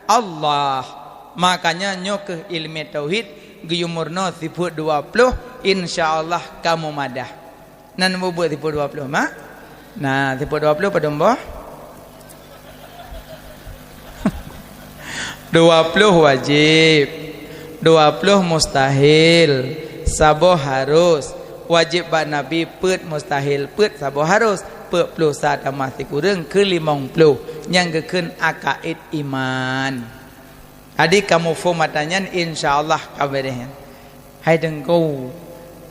Allah makanya nyok ilmu tauhid giyumurno sifut 20 insyaallah kamu madah nan mau buat sifut 20 mak nah sifut 20 pada mbah 20 wajib 20 mustahil sabo harus wajib ba nabi put mustahil put sabo harus 40 saat amat kurang ke 50 yang kekeun akaid iman. Adik kamu formatanya insyaallah kabarnya. Hai dengkau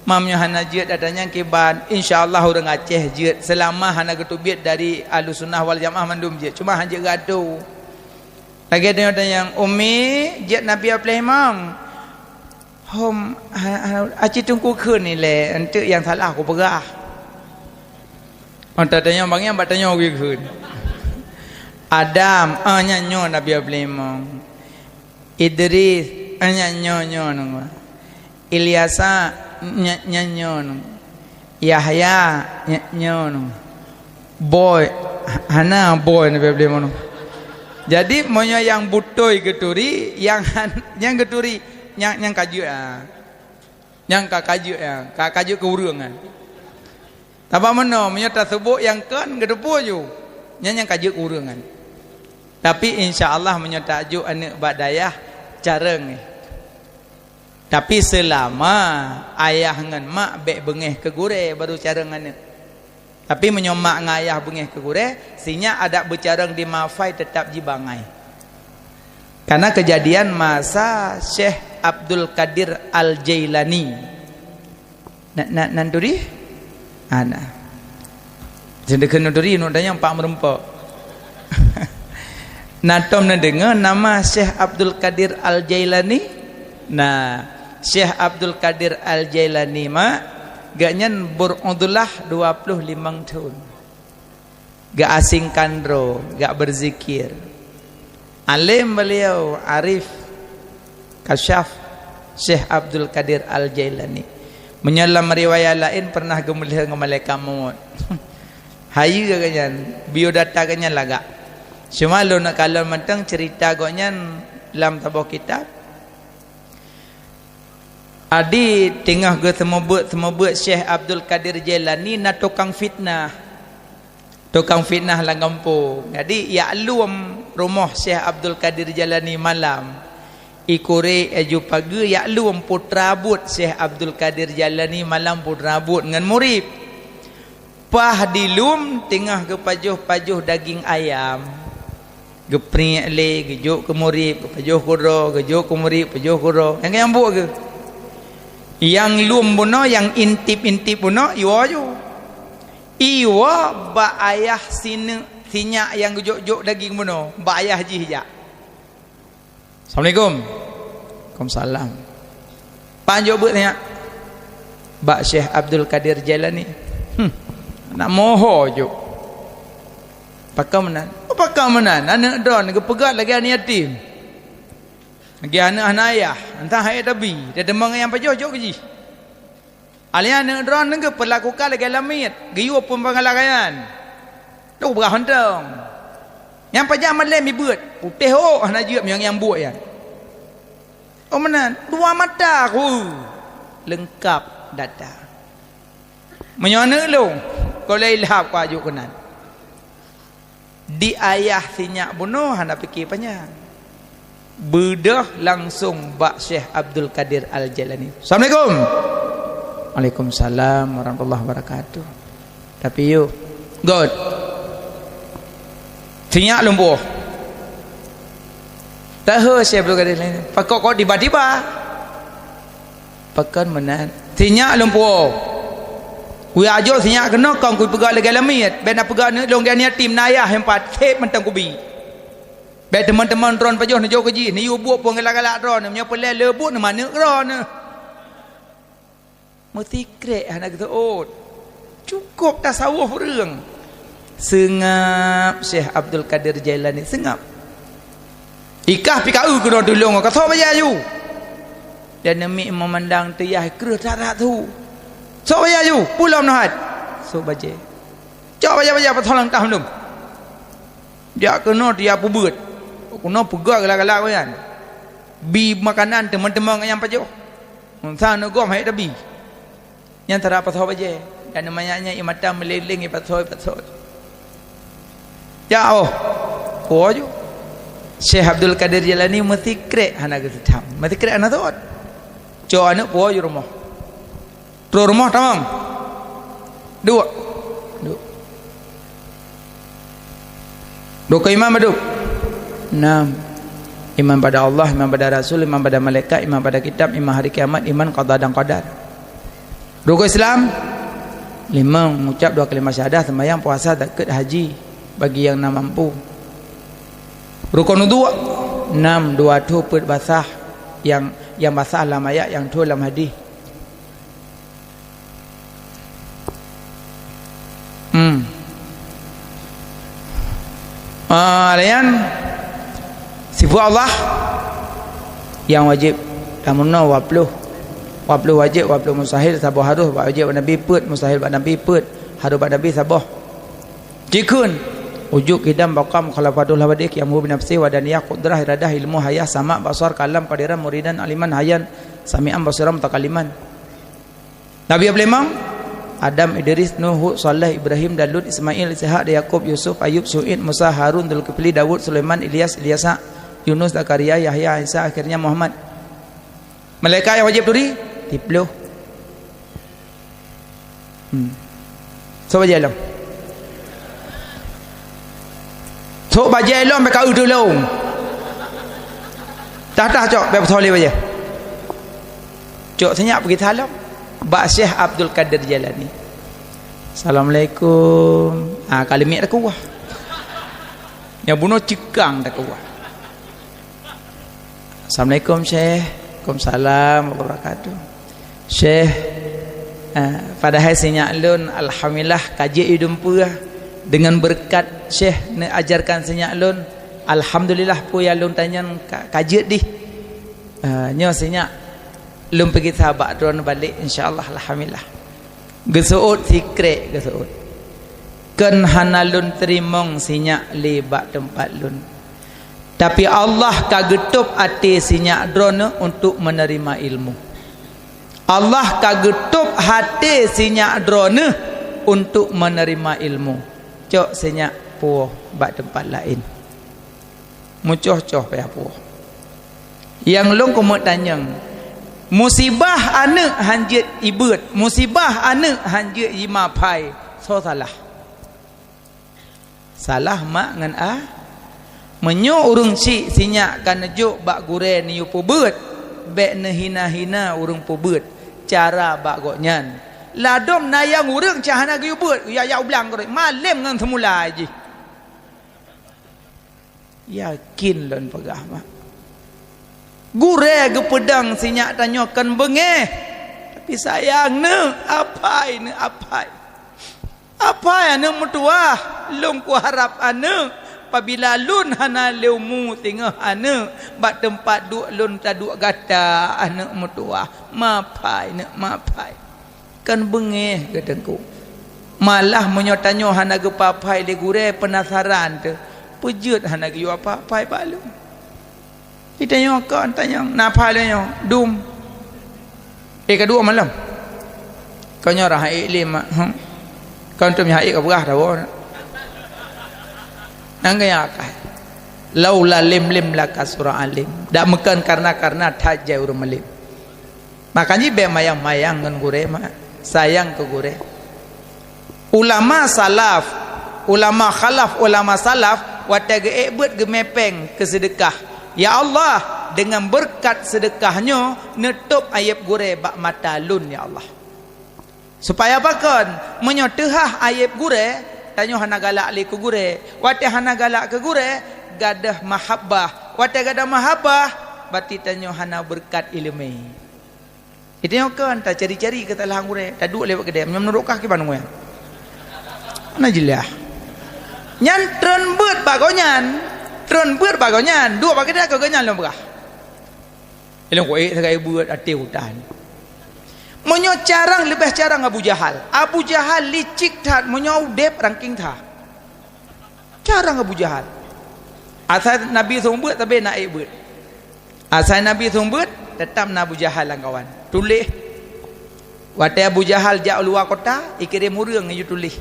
mamnya hana jeut adanya kiban insyaallah urang Aceh jeut selama hana ketubit dari Ahlussunnah wal Jamaah mandum jeut cuma hanya gaduh. Lagi ada yang umi jeut Nabi Ibrahim hom aci tungku keun ni le ente yang salah aku pegah. Anta tanya bang yang batanya wi keun. Adam nyanyo Nabi Ibrahim. Idris nyanyo nang. Ilyasa nyanyo. Yahya nyanyo. Boy hana boy Nabi Ibrahim. Jadi monya yang butoi geturi yang geturi yang kaju yang kakaju kakaju ke urang tapa mano menyata sebut yang kan gedepo ju yang kaju ke urang tapi insyaallah menyata aju anak badayah careng tapi selama ayah ngan mak bek bengeh ke gure baru careng anak tapi menyomak ngayah bengeh ke gure sinya ada bercareng di mafai tetap jibangai karena kejadian masa Syekh Abdul Qadir Al-Jailani nanduri ana jendekeun nanduri nodanya Pak merempok natom dengar nama Syekh Abdul Qadir Al-Jailani nah Syekh Abdul Qadir Al-Jailani mah gaknya berudullah 25 tahun gak asing kandro gak berzikir alim beliau arif kasyaf Syekh Abdul Qadir Al-Jailani menyalam riwayat lain pernah gemeliha malaikat maut hayu ganyan biodata ganyan laga cuma lo nak kalau mentang cerita ganyan dalam tabah kitab adi tengah ke semua buat Syekh Abdul Qadir Jailani na tukang fitnah lang kampung jadi ya luam rumah Syekh Abdul Qadir Jailani malam ikure eju pagi ya luam putra but Syekh Abdul Qadir Jailani malam putra but dengan murid pah dilum tengah ke pajuh daging ayam gepri le gejuk ke murid ke pajuh kuro gejuk ke murid pajuh kuro yang buat ke yang lum buno yang intip buno iwa ba ayah sinya yang juk daging buno ba ayah jihja. Assalamualaikum. Waalaikumsalam. Panjo buat tanya. Ba Syekh Abdul Qadir Jailani. Nak moho juk. Pakam menan. Anak don ke pegat lagi anak yatim. Lagi anak ayah, entah ayah tabi. Dia demang yang pajoh juk ke ji. Alian neudron nengke perlakukan lagi lamit, giyu pun pangalakayan. Tu berah hentong. Yang pajak malam ibut, putih anak jup yang buat ya. Oh mana? Dua mata aku lengkap data. Menyana lu, kau lelap kau ajuk kenan. Di ayah sinyak bunuh hendak fikir panjang. Bedah langsung bak Syekh Abdul Qadir Al-Jailani. Assalamualaikum. Waalaikumsalam warahmatullahi wabarakatuh. Tapi you good. Tinyak lumpuh. Tahu Syekh Abdul Qadir Al-Jailani. Pakok kau tiba-tiba. Pakan menan. Tinyak lumpuh. Kui ajo tinyak kena kau kui pegang lagi lamit. Ben nak pegang ni long dia tim nayah empat tep mentang kubi. Ben teman-teman ron pajoh ni jauh keji. Ni you buat pun galak-galak ron. Ni pelai lebut ni mana ron ni. Mesti krek anak kita cukup tasawuf reung sengap Syekh Abdul Qadir Jailani sengap ikah pikau kena tolong kata bayar you dan demi memandang tiyah kerah tarat tu so bayar you pulang nahat so baca cak bayar patholang tahun dia kena dia pubut kena pegang galak-galak kan bi makanan teman-teman yang pajoh sana gom hai tabi yang tera patho baje dan namanya imata meliling patho jauh pojo Syekh Abdul Qadir Jailani mesti krek hana ke tam mesti krek anak tu co anak pojo rumah tamam dua Rukun iman berapa? 6. Iman pada Allah, iman pada Rasul, iman pada malaikat, iman pada kitab, iman hari kiamat, iman qada dan qadar. Rukun Islam 5. Mengucap 2 kalimah syahadah, sembahyang, puasa, zakat, haji bagi yang nak mampu. Rukun wudu 6. 2 tu perut basah, yang basah dalam ayat, yang tu dalam hadis. Layan sifat Allah yang wajib tamunna 20 wajib 20 mustahil sabah harus wajib Nabi put mustahil bak Nabi put harus bak Nabi sabah jikun wujud kidam baqam khalafatul hawadih yang mu binafsi wa daniyah qudrah iradah ilmu hayah sama basar kalam qadiran muridan aliman hayan sami'an basiran mutakaliman. Nabi Ablemang Adam, Idris, Nuh, Saleh, Ibrahim, Daud, Ismail, Ishaq, Yakub, Yusuf, Ayub, Syu'id, Musa, Harun, Dzulkifli, Daud, Sulaiman, Ilyas, Ilyasa, Yunus, Zakaria, Yahya, Isa, akhirnya Muhammad. Malaikat yang wajib turi 30. So baca elok. So baca elok sampai kau dulu. Dah cok, biar betul baca. Cok senyap pergi talak. Bak Syekh Abdul Qadir Jalani. Assalamualaikum. Kalimik dah kuah. Yang bunuh cikang dah kuah. Assalamualaikum Syekh. Waalaikumsalam warahmatullahi wabarakatuh. Syekh, padahal sinyak lun alhamdulillah kaji idumpa dengan berkat Syekh nak ajarkan sinyak lun. Alhamdulillah pu ya lun tanya kaji di. Nyo sinyak lum pergi sahabat drone balik insyaallah alhamdulillah. Gesuut sikret gesuut. Ken hanalun terimong sinyak lebak tempat lun. Tapi Allah kagetup hati sinyak drone untuk menerima ilmu. Allah kagetup hati sinyak drone untuk menerima ilmu. Cok sinyak puah bak tempat lain. Mucoh-coh payah puah. Yang lung kumut tanyang musibah anak hanjit ibut, musibah anak hanjit imapai, so salah. Salah mak ngan menyo urung si sinyak kan juk bak gure ni pu beut, bek ne hina-hina urung pu beut. Cara bak goknyan. Ladom nayang urang cahana ge beut, ya ulang kore, malem ngan semula aji. Yakin lon pegah mak. Gure ke pedang sinyak tanyakan bengeh. Tapi sayang ne apai ne apai. Apai ane mutua lum ku harap ane apabila lun hana leumu tengah ane bak tempat duk lun taduk gata ane mutua mapai ne mapai. Kan bengeh gedengku. Malah menyotanyo hana ge papai le gure penasaran tu. Pejut hana ge apa-apai balu. Kita tanya kan tanya napa lenya dum kedua malam kau nyarah iklim kau tu mihai ke berah dah nang ya kai laula lim laka surah alim dak mekan karena tajai urang malim makanya be mayang-mayang ngan gure mak sayang ke gure ulama salaf ulama khalaf ulama salaf watage buat gemepeng ke sedekah. Ya Allah, dengan berkat sedekahnya nutup aib gure bak mata lun ya Allah. Supaya apa kan? Menyotehah aib gure, tanyo hana galak li ke gure. Wate hana galak ke gure, gadah mahabbah. Wate gadah mahabbah, berarti tanyo hana berkat ilmu. Itu yang kan tak cari-cari ke talah gure, tak duk lewat kedai. Menurukah ke bandung ya? Najilah. Nyantren beut bagonyan. Tron beut bagonyan, dua bagi dah bagonyan lom berah. Elok kuih segai beut ati hutan. Monyo carang lebih carang Abu Jahal. Abu Jahal licik tat monyo dep ranking tha. Carang Abu Jahal. Asal Nabi sumbeut tapi naik beut. Asal Nabi sumbeut tetap Abu Jahal lang kawan. Tulis. Wate Abu Jahal jak luar kota, ikirim murung you tulis.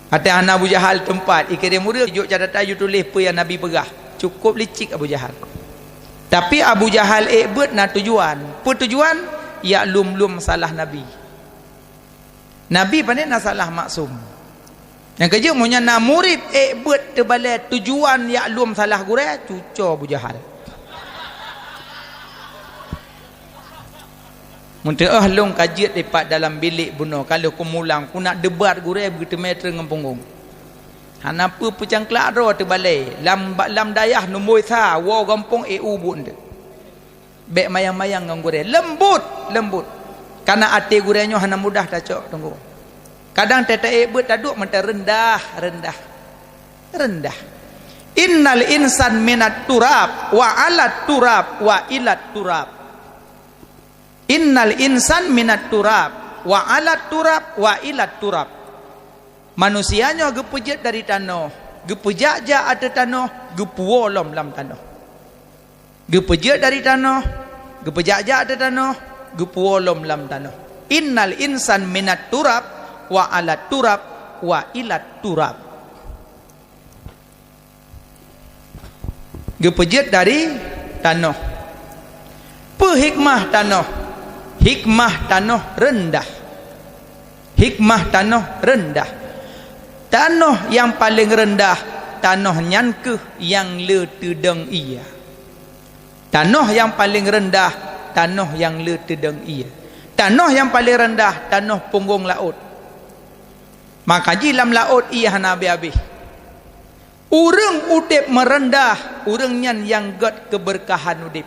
Ada anak Abu Jahal tempat ikirim murid juk catatan you tulis apa yang Nabi pegah. Cukup licik Abu Jahal. Tapi Abu Jahal ikut nak tujuan. Apa tujuan? Ya lum salah Nabi. Nabi pandai nak salah maksum. Yang kerja punya nak murid buat terbalik tujuan yak lum salah gure cucur bujahal. Muntah long kajiat dekat dalam bilik bunuh kalau ku mulang ku nak debat gure begitu meter dengan punggung. Hanapa pecangklak ro terbalik lam dayah nombor sa wo gampung bun de. Bek mayang-mayang ngang gure lembut. Karena hati gurenya hana mudah dah cok tunggu. Kadang tetek bet taduk mentah rendah. Innal insan minat turab wa alat turab wa ilat turab. Innal insan minat turab wa alat turab wa ilat turab. Manusianya gepejat dari tanah, gepejak-jak ada tanah, gepuolom dalam tanah. Gepejat dari tanah, gepejak-jak ada tanah, gepuolom dalam tanah. Innal insan minat turab wa alat turab wa ilat turab. Gepejat dari tanah. Hikmah tanah. Hikmah tanah rendah. Hikmah tanah rendah. Tanah yang paling rendah tanah nyankeh yang le tedeng ia. Tanah yang paling rendah tanah yang le tedeng ia. Tanah yang paling rendah tanah punggung laut. Maka dalam laut ia hana habis-habis. Urang udip merendah, urang nyan yang got keberkahan udip.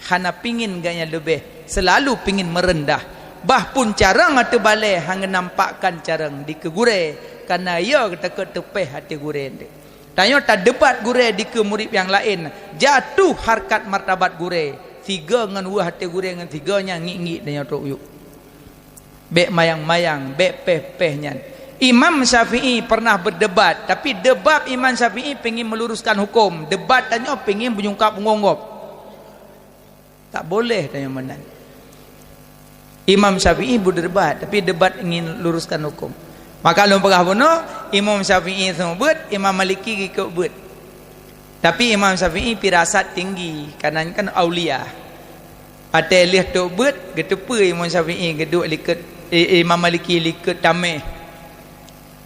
Hana pingin ganya lebih, selalu pingin merendah. Bah pun carang atau balai hang nampakkan carang di kegure karena ia kita tepeh hati gure ende. Tanya tak debat gure di ke murid yang lain, jatuh harkat martabat gure. Tiga ngan dua hati gure ngan tiganya ngik-ngik dan tok yuk. Bek mayang-mayang, bek peh-pehnya. Imam Syafi'i pernah berdebat, tapi debat Imam Syafi'i pengen meluruskan hukum, debat tanya pengen menyungkap mengonggop. Tak boleh tanya mana. Imam Syafi'i berdebat, tapi debat ingin luruskan hukum. Maka kalau pegah bunuh, Imam Syafi'i sebut, Imam Maliki ikut but. Tapi Imam Syafi'i pirasat tinggi, kerana kan aulia. Ada lihat tok but, getepa Imam Syafi'i geduk liket Imam Maliki liket tameh.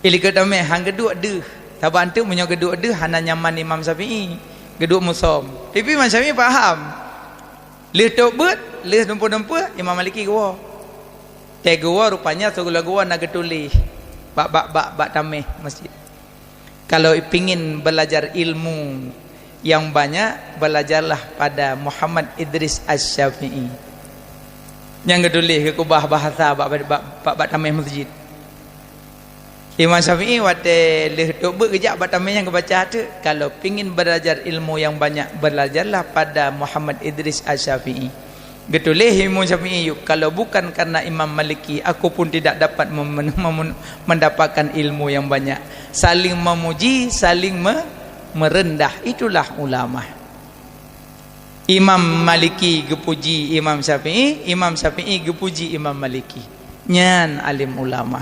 Liket tameh hang geduk deh. Taban tu punya geduk deh hana nyaman Imam Syafi'i. Geduk musom. Tapi Imam Syafi'i faham. Lihat tok but, lihat dempa-dempa Imam Maliki gua. Teh gua rupanya segala gua nak getulih. Bak tameh masjid. Kalau pingin belajar ilmu yang banyak, belajarlah pada Muhammad Idris Asy-Syafi'i. Yang gedulih ke kubah bahasa bak tameh masjid. Imam Syafi'i wate leh tok ber kejap bak tameh yang kebaca tu. Kalau pingin belajar ilmu yang banyak, belajarlah pada Muhammad Idris Asy-Syafi'i. Getulih Imam Syafi'i yuk. Kalau bukan karena Imam Maliki, aku pun tidak dapat mendapatkan ilmu yang banyak. Saling memuji, saling merendah. Itulah ulama. Imam Maliki gepuji Imam Syafi'i, Imam Syafi'i gepuji Imam Maliki. Nyan alim ulama.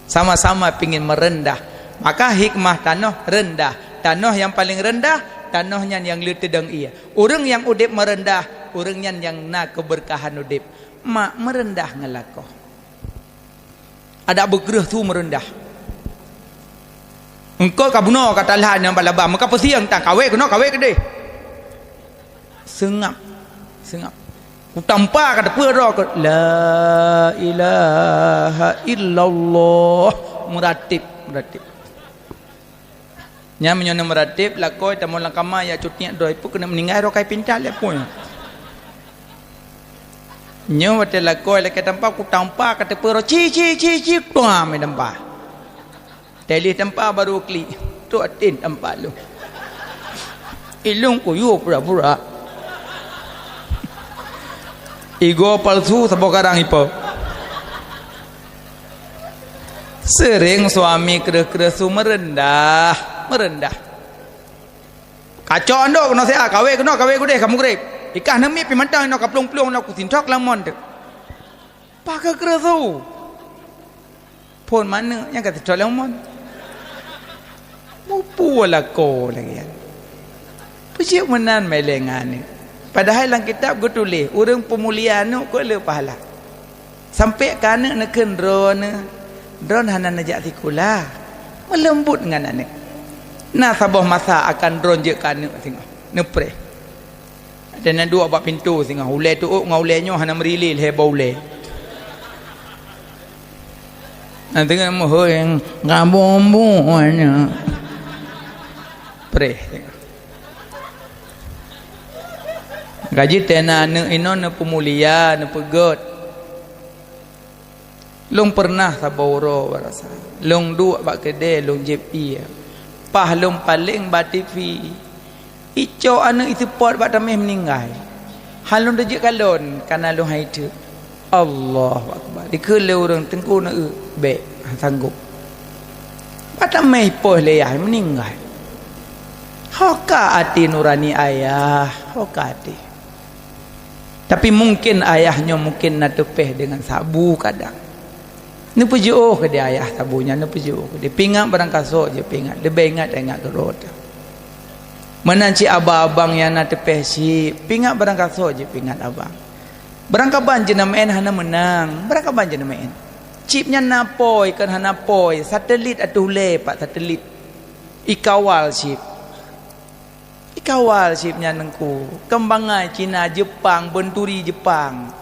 Sama-sama pingin merendah. Maka hikmah tanah rendah. Tanah yang paling rendah, tanahnya yang letedang ia. Orang yang udip merendah, orangnya yang nak keberkahan udip, mak merendah ngelakoh. Ada bergerah tu merendah. Engkau kabuno kata lah yang balaba, maka pesiang tak kawe kena kawe kedai. Sengap. Ku tanpa kata pera ke la ilaha illallah muratib. Nya menyona meratib lakoi tamu langkama ya cutnya doi pu kena meninggal rokai pintal le pun. Nyo wate lakoi le ketampa ku tampa kata pero ci tua me dampa. Teli tampa baru kli. Tu atin tampa lu. Ilung ku yu pura-pura. Ego palsu sebokarang ipo. Sering suami keresu merendah. Kacau ando kena saya kawe ku deh kamu grep. Ikah nami pimantang nak kaplong-plong nak kutintok lamon tu. Pakai keresu. Pon mana yang kata tintok lamon. Mupu lah ko lagi. Pujian menan melengan ni. Padahal dalam kitab gue tulis orang pemulihan tu kau le pahala. Sampai kana nak drone hana najak tikula. melembut dengan anak. Nah sabah masa akan ronjekan tengok nepre. Dan nak dua buat pintu tengok ulai tu ngaulainya hana merilil hebau ulai. Nah tengok moh yang ngabombonya. Pre tengok. Gaji tena ne ino ne pemulia ne pegot. Long pernah saboro rasa. Long dua bak kedai long JP. Pah long paling ba TV. Ico anu itu pot bak tameh meninggal. Halon dejek kalon kana long haitu. Allahu akbar. Dikele orang tengku na be sanggup. Ba tameh poh leyah meninggal. Hoka hati nurani ayah, hoka hati. Tapi mungkin ayahnya mungkin nak tepeh dengan sabu kadang. Ni pujuh ke dia ayah sabunya, ni pujuh ke dia pingat barang kasut je pingat. Lebih ingat gerot. Menanci abang-abang yang nak tepeh si pingat barang kasut je pingat abang. Barang kaban je namain hana menang, barang kaban je namain. Chipnya napoi kan hana poi, satelit atuh le pak satelit. Ikawal chip. Ikawal chipnya nengku. Kembangai Cina, Jepang, Benturi Jepang.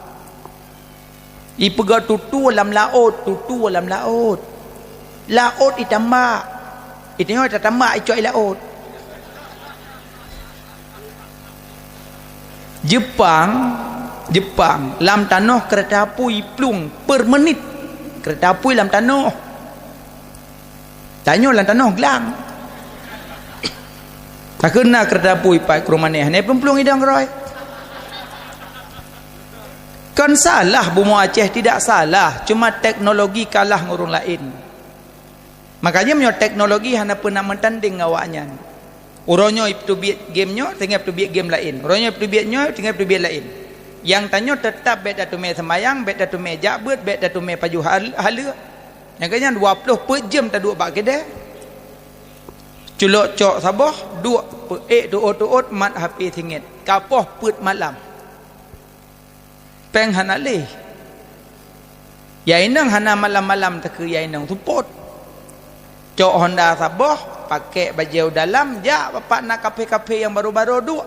Ipegat tutu dalam laut, tutu dalam laut. Laut itambak. Itanya tambak icok laut. Jepang lam tanah kereta api plung per menit. Kereta api lam tanah. Tanya lam tanah gelang. Tak kena kereta api pai ke rumah ni. Ni pemplung idang roy. Kan salah Bumo Aceh tidak salah, cuma teknologi kalah ngurung lain. Makanya punya teknologi hana pernah mentanding awaknya. Uronyo itu biat gamenya, tinggal itu biat game lain. Uronyo itu biatnya, tinggal itu biat lain. Yang tanya tetap bet datu me semayang, bet datu me jabut, bet datu me paju hala. Yang kanya 20 per jam tak duk bak kedai. Culok cok sabah, duk per tuot mat hapi singit. Kapoh put malam. Peng hana leh. Ya inang hana malam-malam tak ke ya inang support. Cok Honda Sabah pakai baju dalam ja bapak nak kafe-kafe yang baru-baru duk.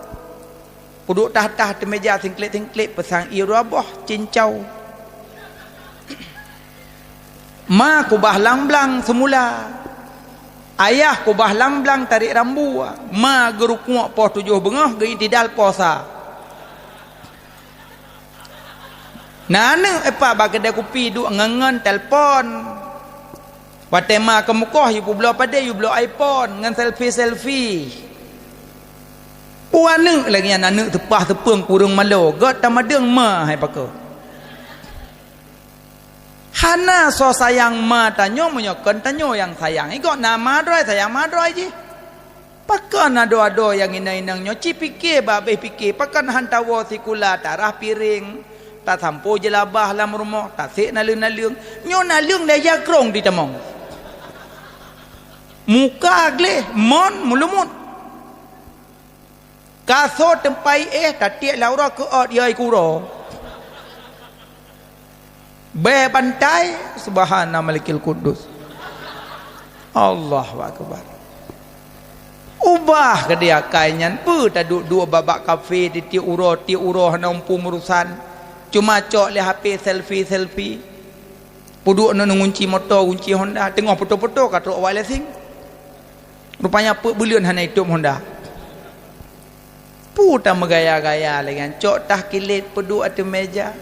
Puduk tah-tah di meja tingklik-tingklik pesang irabah cincau. Ma kubah lang-blang semula. Ayah kubah lang-blang tarik rambu. Ma geruk kuak poh 7 bengah gei tidal posa. Nana apa bagi kedai kopi duk ngangan telefon. Watema ke muka you belah pada you belah iPhone ngan selfie. Puana lagi yang anak tepah-tepung kurung malo. God tamadeng ma hai paka. Hana so sayang ma tanyo menyokan tanyo yang sayang. Ikut nama doi sayang ma doi je. Pakan ado-ado yang inang-inangnya cipike babe fikir pakan hantawa sikula tarah piring. Tak sampo je labah dalam rumah, tak sek nalung-nalung. Nyo nalung dah jakrong di temong. Muka gleh, mon mulumut. Kaso tempai tak tiak laura ke ot yai kuro. Be pantai subhana malikil kudus. Allahu akbar. Ubah ke dia kainyan pu tak duk babak kafe di tiak uro hana umpu urusan. Cuma cok le HP selfie. Puduk nak ngunci motor, kunci Honda, tengok foto-foto kat awak lesing. Rupanya apa bulion hana hidup Honda. Puta megaya-gaya lagi kan. Cok tah kilit puduk atas meja.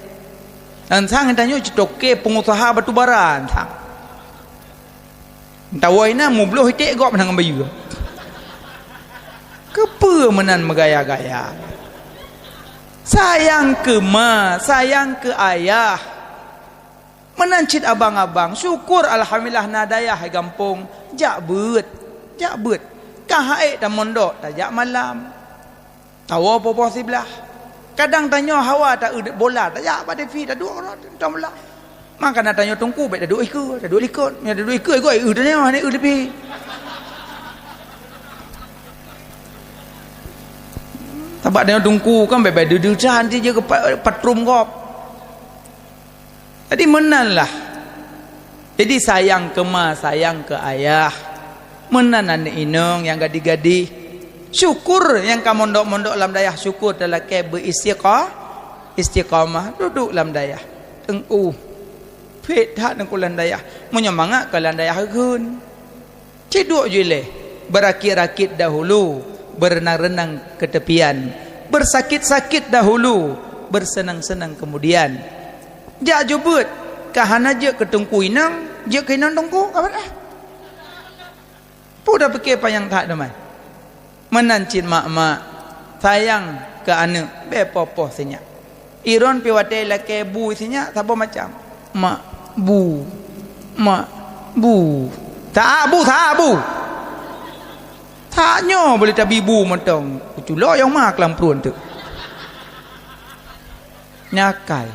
Dan sang tanya citoke pengusaha batu bara sang. Tawaina mubloh hitik gok menang bayu. Kepa menan megaya-gaya. Sayang ke ma, sayang ke ayah. Menancit abang-abang, syukur alhamdulillah nadayah hai gampung. Jak beut. Kahai tak mondok, tak jak malam. Tawa popo sebelah. Kadang tanya hawa tak bola, tak jak pada fi tak dua orang tak bola. Maka nak tanya tungku baik tak duk ikut, tak duk ikut. Nya tak duk ikut tanya ni lebih. Sebab dia tungku kan bebek dudusan dia ke patrum kop. Jadi menanlah. Jadi sayang ke ma, sayang ke ayah. menanan inong yang gadi-gadi syukur yang ka mondok-mondok lam dayah syukur dalam ke istiqamah duduk lam dayah tengku pet hak nang kulan dayah menyemangak kulan dayah keun ciduk jile berakit-rakit dahulu berenang-renang ke tepian bersakit-sakit dahulu bersenang-senang kemudian jak jubut kahana je ketungku inang je ke inang tungku apa dah pu dah fikir payang tak demai menancin mak-mak sayang ke anak be popoh senyap iron pi wate lake bu senyap sapa macam mak bu tak bu taknya boleh tabi bu mentong culo yang mak lam pruan tu nyakal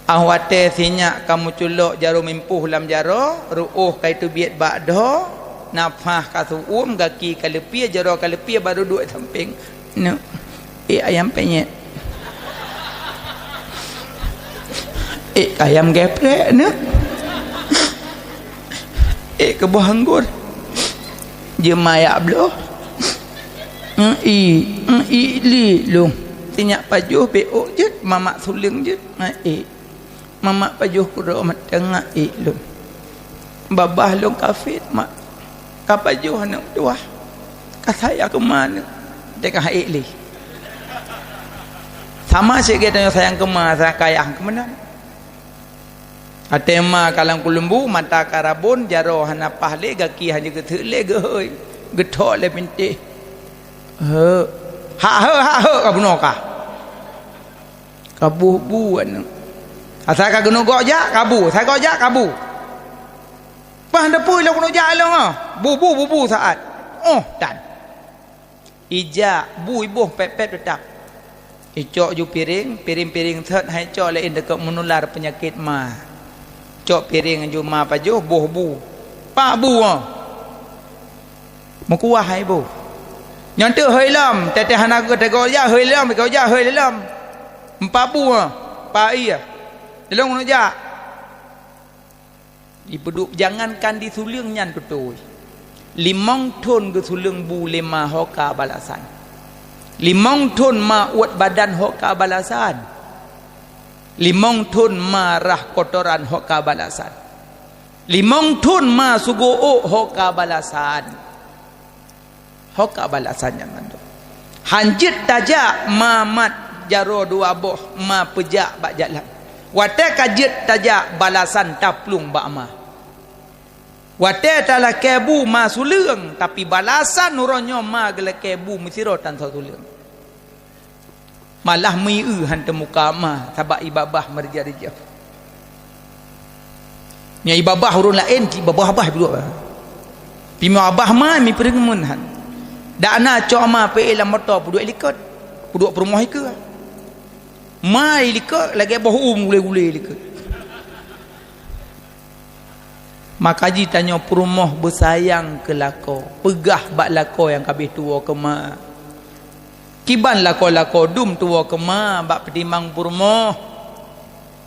ahwate sinyak kamu culok jarum impuh lam jaro ruuh kaitu biat bakdo nafah kasuum gaki kalepia jaro kalepia baru duduk samping no ayam penyet ayam geprek no kebah anggur je mayak beloh li lu sinyak pajuh beok je mamak suling je mamak pajuh kurang matengah lu babah lu kafir mak kapajuh anak dua kasaya ke mana dekat li sama sikit tanya sayang ke mana saya kayang ke mana atema kalang kulembu mata karabun jaro hana pahle gaki hanya ke le gehoi getok le pintih ha kabunoka kabuh buan asal ka geno gojak kabu saya gojak kabu pah depui lo kuno jalong bubu saat dan ija bu ibuh pepet tetap icok ju piring thet hai cok le dekat menular penyakit ma cok piring ju ma pajuh bu pak bu mekuah hai bu nyante heulam teteh hana ke tego ja heulam ke ja heulam empat bu pa iya delong no ja dipeduk jangankan di suling nyan ketui limong ton ke suling bu lima hoka balasan limong ton ma uat badan hoka balasan limong ton marah kotoran hoka balasan limong ton ma sugo hoka balasan yang mandu hanjit tajak mamat jaro dua boh ma pejak bak jalan wate kajit tajak balasan taplung bak ma wate tala kebu ma suleung tapi balasan nuronyo ma gele kebu mesirotan suleung malah miu hantu muka ma sabak ibabah merja-rija nya ibabah urun lain ki babah abah duduk pima abah ma mi perengemun han dana cok ma pe lam motor puduk likot puduk perumah ke mai likot lagi bohum gule-gule likot makaji tanya perumah bersayang ke lako pegah bak lako yang kabeh tua ke ma kiban lako dum tua ke ma bak pedimang perumah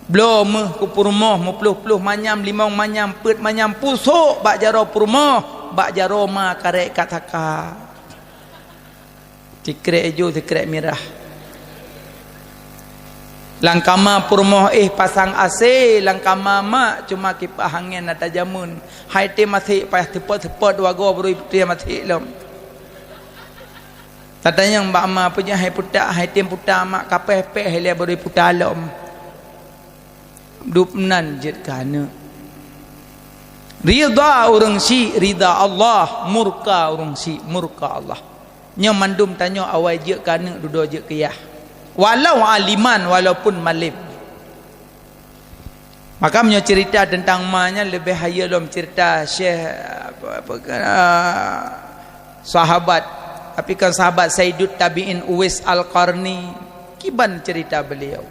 blom ke perumah mepluh-pluh manyam limong manyam pet manyam pusuk bak jaro perumah bak jaro ma karek kataka tikrek jo tikrek mirah langkama purmoh pasang AC langkama mak cuma kipas angin atau jamun hai te masih payah tepat wago baru dia masih lom katanya mbak ma punya hai putak hai tem putak mak kapeh hele baru putak lom dupnan jet kana ridha urang si ridha Allah murka urang si murka Allah nya mandum tanya awai je kana duduk je kiyah walau aliman walaupun malim maka punya cerita tentang mahnya lebih haya dalam cerita Syekh sahabat tapi kan sahabat Sayyidut Tabi'in Uwais Al-Qarni kiban cerita beliau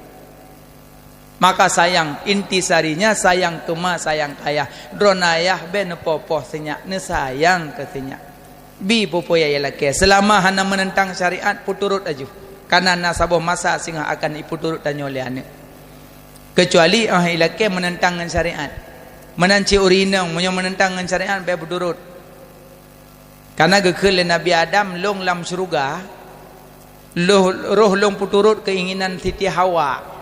maka sayang intisarinya sayang kema sayang kaya dronayah ben popoh senyak ne sayang ke senyak bi popoya yalake selama hana menentang syariat puturut aju karena nasabah masa sehingga akan ipu turut tanya oleh anak kecuali ilake menentang syariat menanci urinang menentang dengan syariat be berdurut. Karena gekele Nabi Adam long lam syurga roh long puturut keinginan Siti Hawa.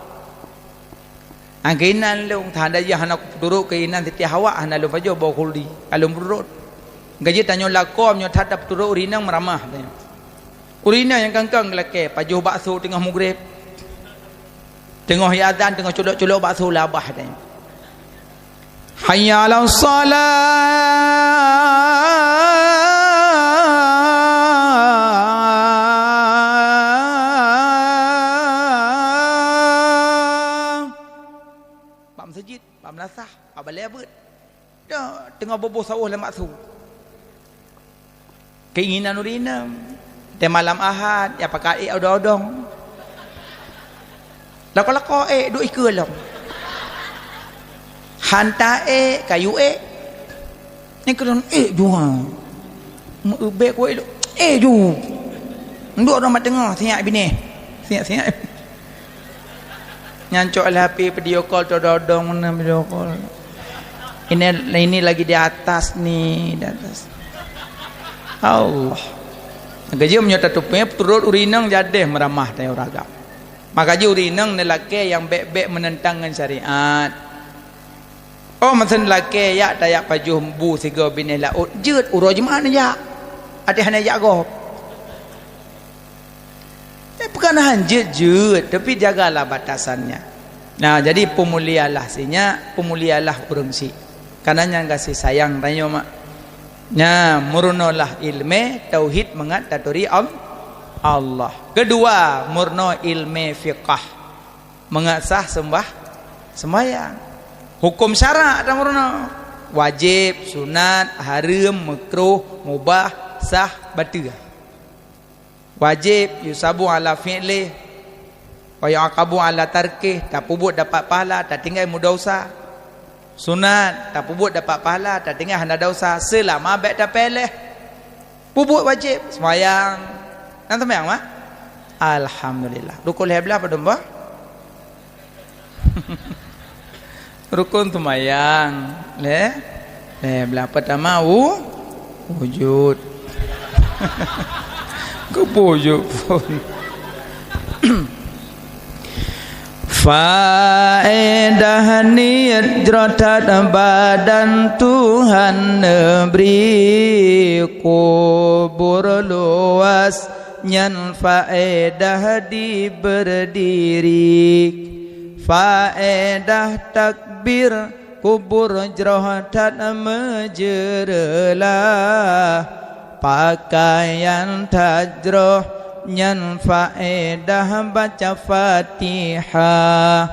Keinginan long tanda ya hanak puturut keinginan Siti Hawa hana lo fajo bawa kuldi alum berdurut. Gaji tanyo lakom nyo tatap puturut urinang meramah. Urinang yang kangkang leke pajuh bakso tengah maghrib. Tengah azan tengah culuk-culuk bakso labah tanya. Hayya 'alas salah. Pak masjid, pak melasah, pak balai abut. Dah tengah boboh sawah dalam bakso. Keinginan urinang. Di malam Ahad ya pakai odong-odong. Lako-lako duk ikut long. Hantar kayu ni kelon jual. Ubek ko ju. Nduk orang mat tengah siap bini. Siap. Nyancok lah HP video call odong mana video call. Ini lagi di atas nih, di atas. Allah. Gaji menyata tupnya turut urinang jadi meramah tanya ragam. Maka je urinang lelaki yang bek-bek menentang dengan syariat. Oh macam lelaki ya tayak pajuh bu siga bini laut jut urut je mana ya. Ada hanya ya go. Bukan hanya jut tapi jagalah batasannya. Nah jadi pemulialah sinya, pemulialah urang si. Karena kasih sayang tanya mak. Nah, murnolah ilmu tauhid mengataturi Allah. Kedua, murno ilmu fiqah mengasah sembahyang. Hukum syarak ada murno. Wajib, sunat, haram, makruh, mubah, sah, batil. Wajib yusabu ala fi'li wa yu'aqabu ala tarkih, tak pubut dapat pahala, tak tinggal mudah usah. Sunat tak pubut dapat pahala, tak tinggal hendak dosa selama baik tak peleh. Pubut wajib sembahyang. Nang sembahyang mak? Alhamdulillah. Rukun heblah apa domba? Rukun sembahyang. Heblah pertama wujud. Kebujud pun. Faedah niat jerotat badan Tuhan beri kubur luas nyan faedah di berdiri faedah takbir kubur jerotat menjerelah pakaian tajroh nyan faedah baca Fatihah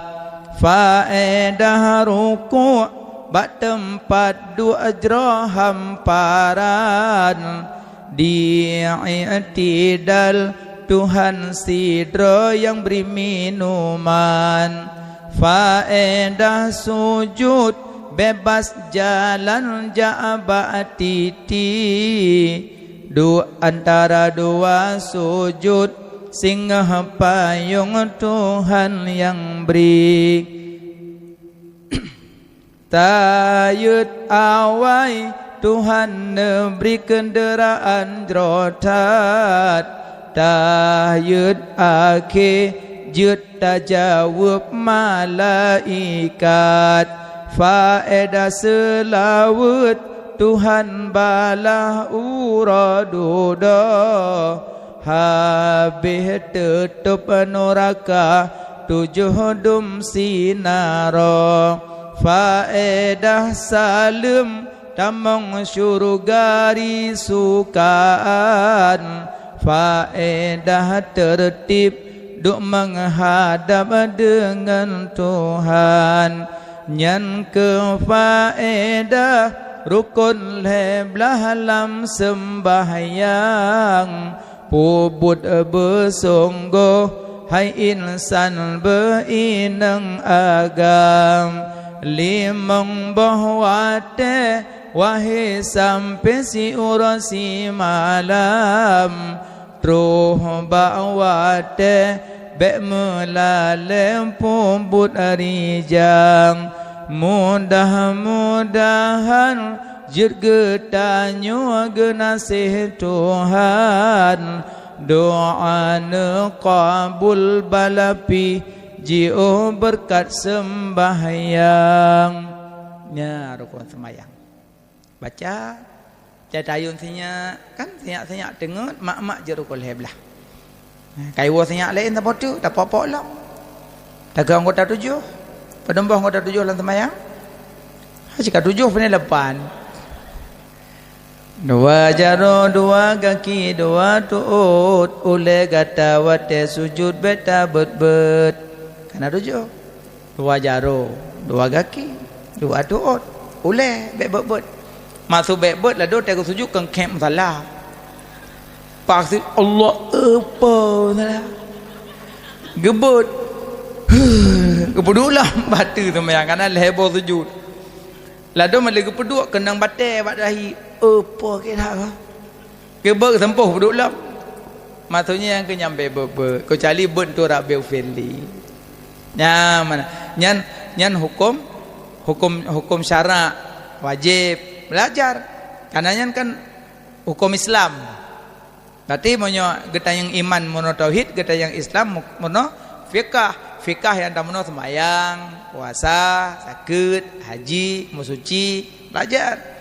faedah ruku' bak tempat dua ajrah hamparan di i'tidal Tuhan sidra yang beri minuman faedah sujud bebas jalan ja'ba titi antara dua sujud singgah payung Tuhan yang beri tayut awai Tuhan beri kenderaan jerotat tayut akhir jut tajawab malaikat faedah selawat Tuhan balah uraduda habis tutup neraka 7 dum sinara faedah salim tamang syurga risukaan faedah tertib duk menghadap dengan Tuhan nyan ke faedah rukun leblah lam sembahyang pubut bersungguh hai insan berinang agam limang bahwate wahai sampai si urasi malam truh bawate bek melalem pubut arijang mudah-mudahan jir getanyo genasih Tuhan doa ne qabul balapi jio berkat sembahyang nya rukun sembahyang baca catayun sinya kan sinya dengar mak-mak je rukun heblah kaiwa sinya lain tak potu tak apa-apa lah dagang anggota 7 pedembah anggota 7 dalam sembahyang jika 7 pun lepan dua jaro dua kaki dua tuut ule gata wate sujud beta bet karena 7 dua jaro dua kaki dua tuut ule bet masuk bet lah do te sujud keng kem salah paksi Allah apa salah gebut kepedulah batu tu mayang karena lebo sujud lado malai kepeduk kenang batai bak dahi apa ke dah gebek sempuh peduk lam maksudnya yang kenyampe bebe kecuali ben tu rabil fili nya mana nyan hukum syarak wajib belajar karena nyan kan hukum Islam berarti monyo geta yang iman mono tauhid geta yang Islam mono fikah yang tak mono sembahyang puasa sakit haji musuci belajar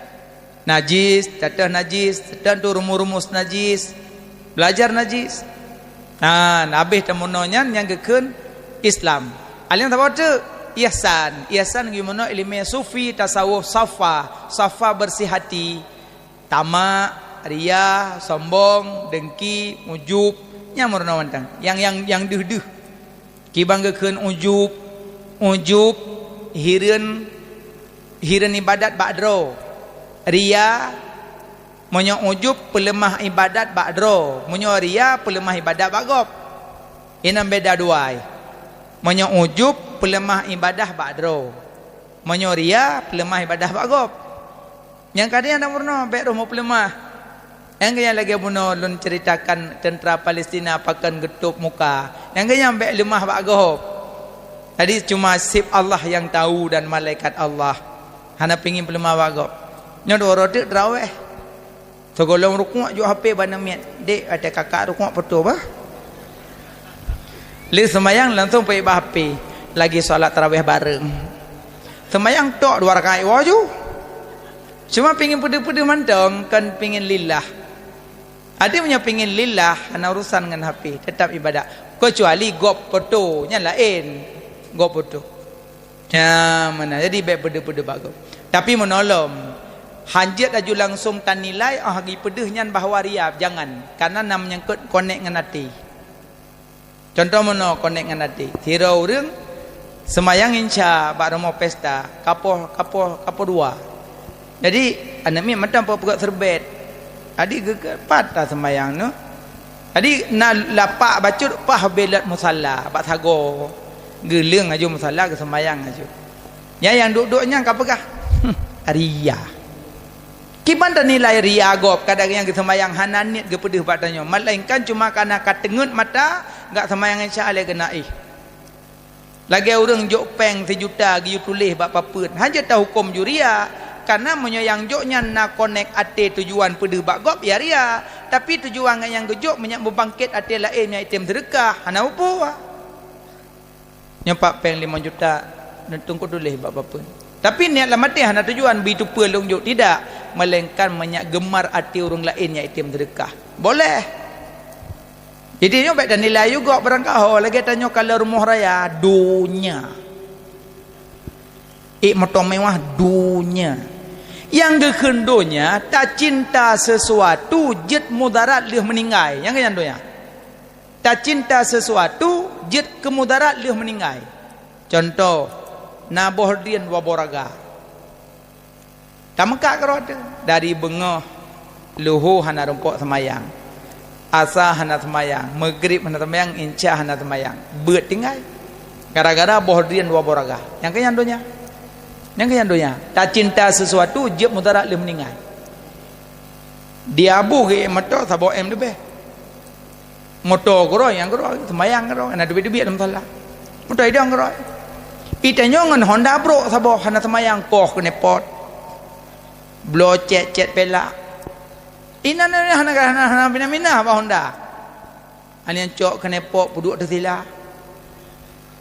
najis, teteh najis, teteh tu rumus najis, belajar najis. Nah, habis temunonya yang gekun Islam. Alien apa tu? Ihsan gimana ilmu sufi tasawuf safa bersih hati, tamak, ria, sombong, dengki, ujub, yang murna wantang. Yang duh. Kibang gekun ujub, hireun ibadat ba'dro. Ria monyo ujub pelemah ibadat ba'dro monyo ria pelemah ibadat bagop inam beda duai monyo ujub pelemah ibadah ba'dro monyo ria pelemah ibadah bagop yang kadang ada murno bek rumah pelemah yang kaya lagi buno lun ceritakan tentera Palestina pakan getup muka yang kaya bek lemah bagop tadi cuma sip Allah yang tahu dan malaikat Allah hana pingin pelemah bagop nya dua roti terawih segolong rukuk jo HP bana miat dek ada kakak rukuk betul bah li sembayang langsung pergi bah HP lagi solat tarawih bareng sembayang tok 2 rakaat waju cuma pengin pede-pede mantong kan pengin lillah ada punya pengin lillah ana urusan dengan HP tetap ibadah kecuali gop foto nya lain gop foto ya mana jadi baik pede-pede bagus tapi menolong hanjat aju langsung tan nilai hagi pedeh nyan bahawa riap jangan karena nam nyangkut connect dengan hati contoh mono connect dengan hati tirau reung semayang insya bak rumah pesta kapoh 2 jadi anak mi macam pegat serbet adik gegat patah semayang no jadi nak lapak bacut pah belat musalla bak sago geleng aju musalla ke semayang aju ya yang duduknya kapegah ria kiban dan nilai ria gop kadang yang semayang hananit ge pedeh badannya melainkan cuma karena katengut mata enggak semayang insya-Allah kena lagi orang jok peng 1 juta gi tulis bak papeut haja tahu hukum juria karena monyo yang joknya nak connect ate tujuan pedeh bak gop ya ria tapi tujuan yang gejok menyak membangkit ate lain nya item sedekah hana opo nyopak peng 5 juta dan tunggu tulis bak papeut tapi niat lah mati hana tujuan bitu pelung juk tidak melainkan menyak gemar hati orang lain yang itim sedekah boleh jadi baik dan nilai juga barangkali lagi tanya kalau rumah raya dunia motor mewah dunia yang gekendonya tak cinta sesuatu jet mudarat lih meninggal yang kendonya tak cinta sesuatu jet kemudarat lih meninggal contoh naboh dian waboraga tamekak kerod dari bengah luhu hana rumpuk semayang asa hana semayang maghrib hana semayang insya hana semayang beut tinggal gara-gara boh dian waboraga yang kenyandonya tak cinta sesuatu jeb mudarat le meninggal dia abu ke motor sabo em lebih motor kero yang kero semayang kero ana duit dalam salah motor idang kero Itanya ngan Honda bro sabo hana semayang koh kene pot. Blo cet pelak. Ina hana mina apa Honda. Ani yang cok kene pot puduk tersila.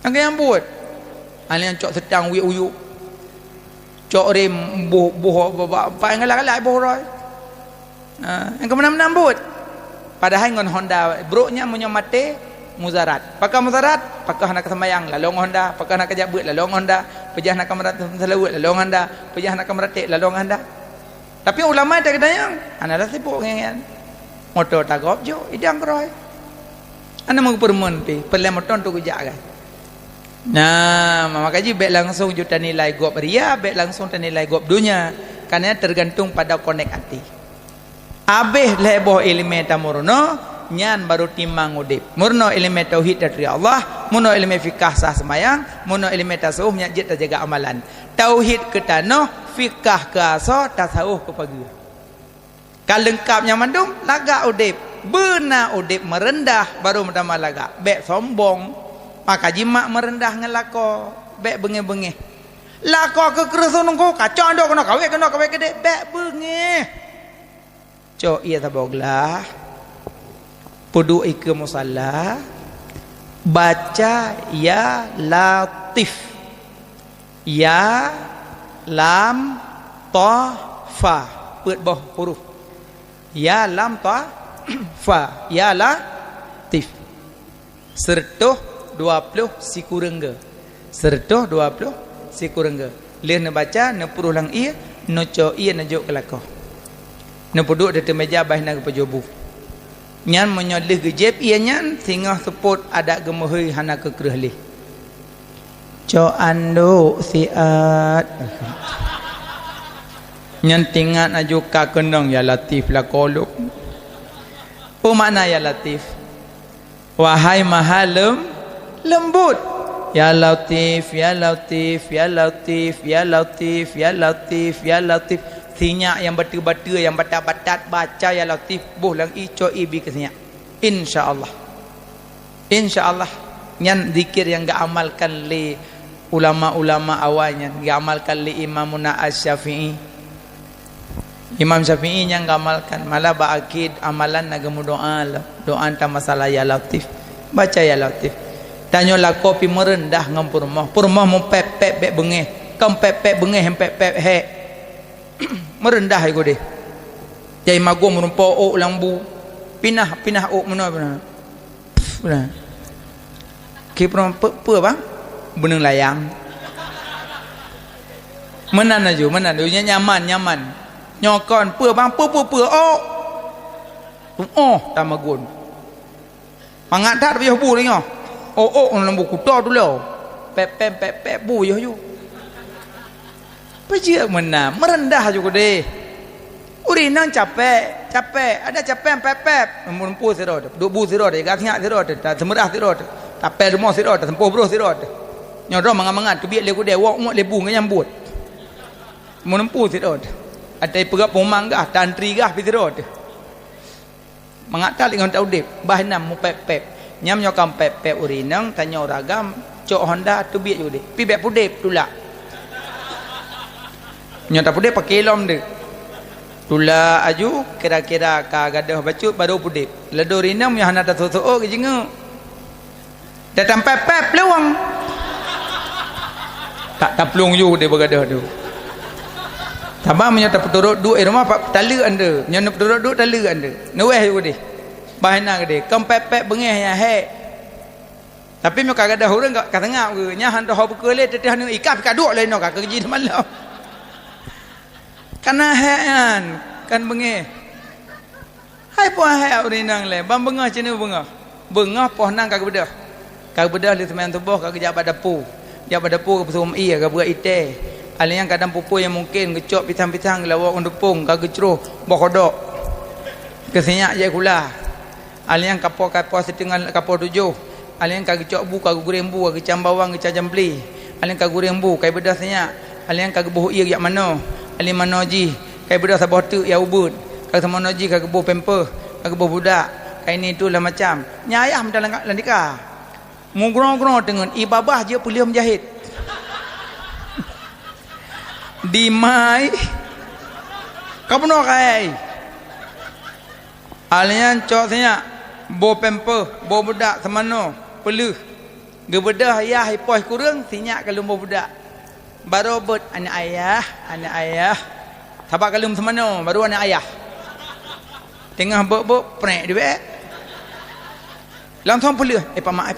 Angke yang buat. Ani yang cok sedang uyu. Cok rem buh apa yang galak buh roy. Yang kemana-mana buat. Padahal ngan Honda bro-nya munyo mate muzarat. Pakai muzarat, pakai nak semayang lalong Honda, pakai nak kejabut lalong Honda, pejah nak kamerat selawut lalong Honda, pejah nak kameratik lalong Honda. Tapi ulama tak kena ana dah sibuk ngan motor takop jo idang kroy. Ana mau permen pi, pelem motor tu kejak kan. Nah, mama kaji baik langsung juta nilai gop ria, baik langsung nilai gop dunia. Karena tergantung pada konek hati. Abih leboh ilmu tamurno nyan baru timang udip. Murno ilmu tauhid dari Allah, murno ilmu fikah sah semayang, murno ilmu tasawuf nyajit terjaga amalan. Tauhid ke tanah, fikah ke asa, tasawuf ke pagi. Kalau lengkapnya mandum, lagak udip. Benar udip merendah baru menambah lagak. Bek sombong, maka jimak merendah ngelako. Bek bengeh-bengeh. Lako ke kerusun nunggu kacau ando kena kawek gede. Bek bengeh. Cok iya taboglah. Pudu ke musalla baca ya latif ya lam ta fa ปิดboh huruf ya lam ta fa ya latif sertuh 20 sikurengga sertuh 20 sikurengga leh ne baca ne puruh lang ia no co ia najuk kelako ne puduk de meja bah na pejobu nyan menyolih gejep ia nyan sehingga seput ada gemuhui hana kekerah lih co ando siat nyan tingat aju ka kendong ya latif la koluk apa makna ya latif wahai maha lembut ya latif ya latif ya latif ya latif ya latif ya latif sinyak yang batu-batu yang batat-batat baca ya latif buh lang ico ibi ke sinyak insyaallah nyan zikir yang gak amalkan li ulama-ulama awalnya gak amalkan li Imamuna Asy-Syafi'i Imam Syafi'i yang gak amalkan malah ba'akid amalan nagamu doa anta masalah ya latif baca ya latif tanya lah kopi merendah ngam purmah mau pepek bek bengeh kam pepek bengeh pepek he merendah iku deh jai mago merumpo ok lambu pinah ok mana benar kipron pe bang beneng layang menan aju nyaman nyokon pe bang pe oh tamagun pangat tak biah bu ni oh lambu kuto tu lo pep bu yo Pejia mana merendah juga deh. Urinang capek, ada capek pepep, mempu sirot, 20 sirot, gatnya sirot, semerah sirot, tapel rumah sirot, sempuh bro sirot. Nyodo mangat kebiak leku deh, wak lebu nganyambut. Menempu sirot. Ada pegak pemanggah, tantri gah sirot. Mangatal dengan taudip, bahanam mu pepep. Nyam nyokam pepep urinang, tanya ragam, cok Honda tu biak juga deh. Pibek pudep tulak. Nyata pudek pakai lom dek tula aju kira-kira ka gadah bacut baru pudek ledo rinam yang hana tak so ke jenga datang pep lewang tak pelung ju dia bergadah tu tabang menyata peturut duit rumah pak tala anda nyana peturut duit tala anda nuweh ju deh bahana ke deh kam pep bengeh ya he tapi mereka gadah orang kat tengah ke nya han dah bekele teteh hanu ikap kaduk lain no ka kerja malam karena hean kan bengeh hai puan hai urinang le bang bengah cina bengah poh nang kag bedah li semayang tubuh kag jabat dapu ke pesum iya kag berat ite ali yang kadang pupu yang mungkin gecok pisang-pisang lawak undupung kag gecruh bokodok kesenyak je kula ali yang kapor setengah kapor 7 ali yang kag gecok bu kag goreng bu kag cam bawang kag jambli ali yang kag goreng bu kai bedah senyak ali yang kag boh iya yak mano ali manoji kai bedah sabah tu ya ubud kag manoji kag boh pemper kag boh budak kai ni tu lah macam nyayah dalam landika mungrong-grong dengan ibabah je pulih menjahit di mai kau pernah kai alian cok senya bo pemper bo budak semano peluh gebedah ayah ipoi kurang sinyak kalau bo budak baru bet anak ayah sabak kalum semano baru anak ayah tengah bok prek dia langsung peluh pamak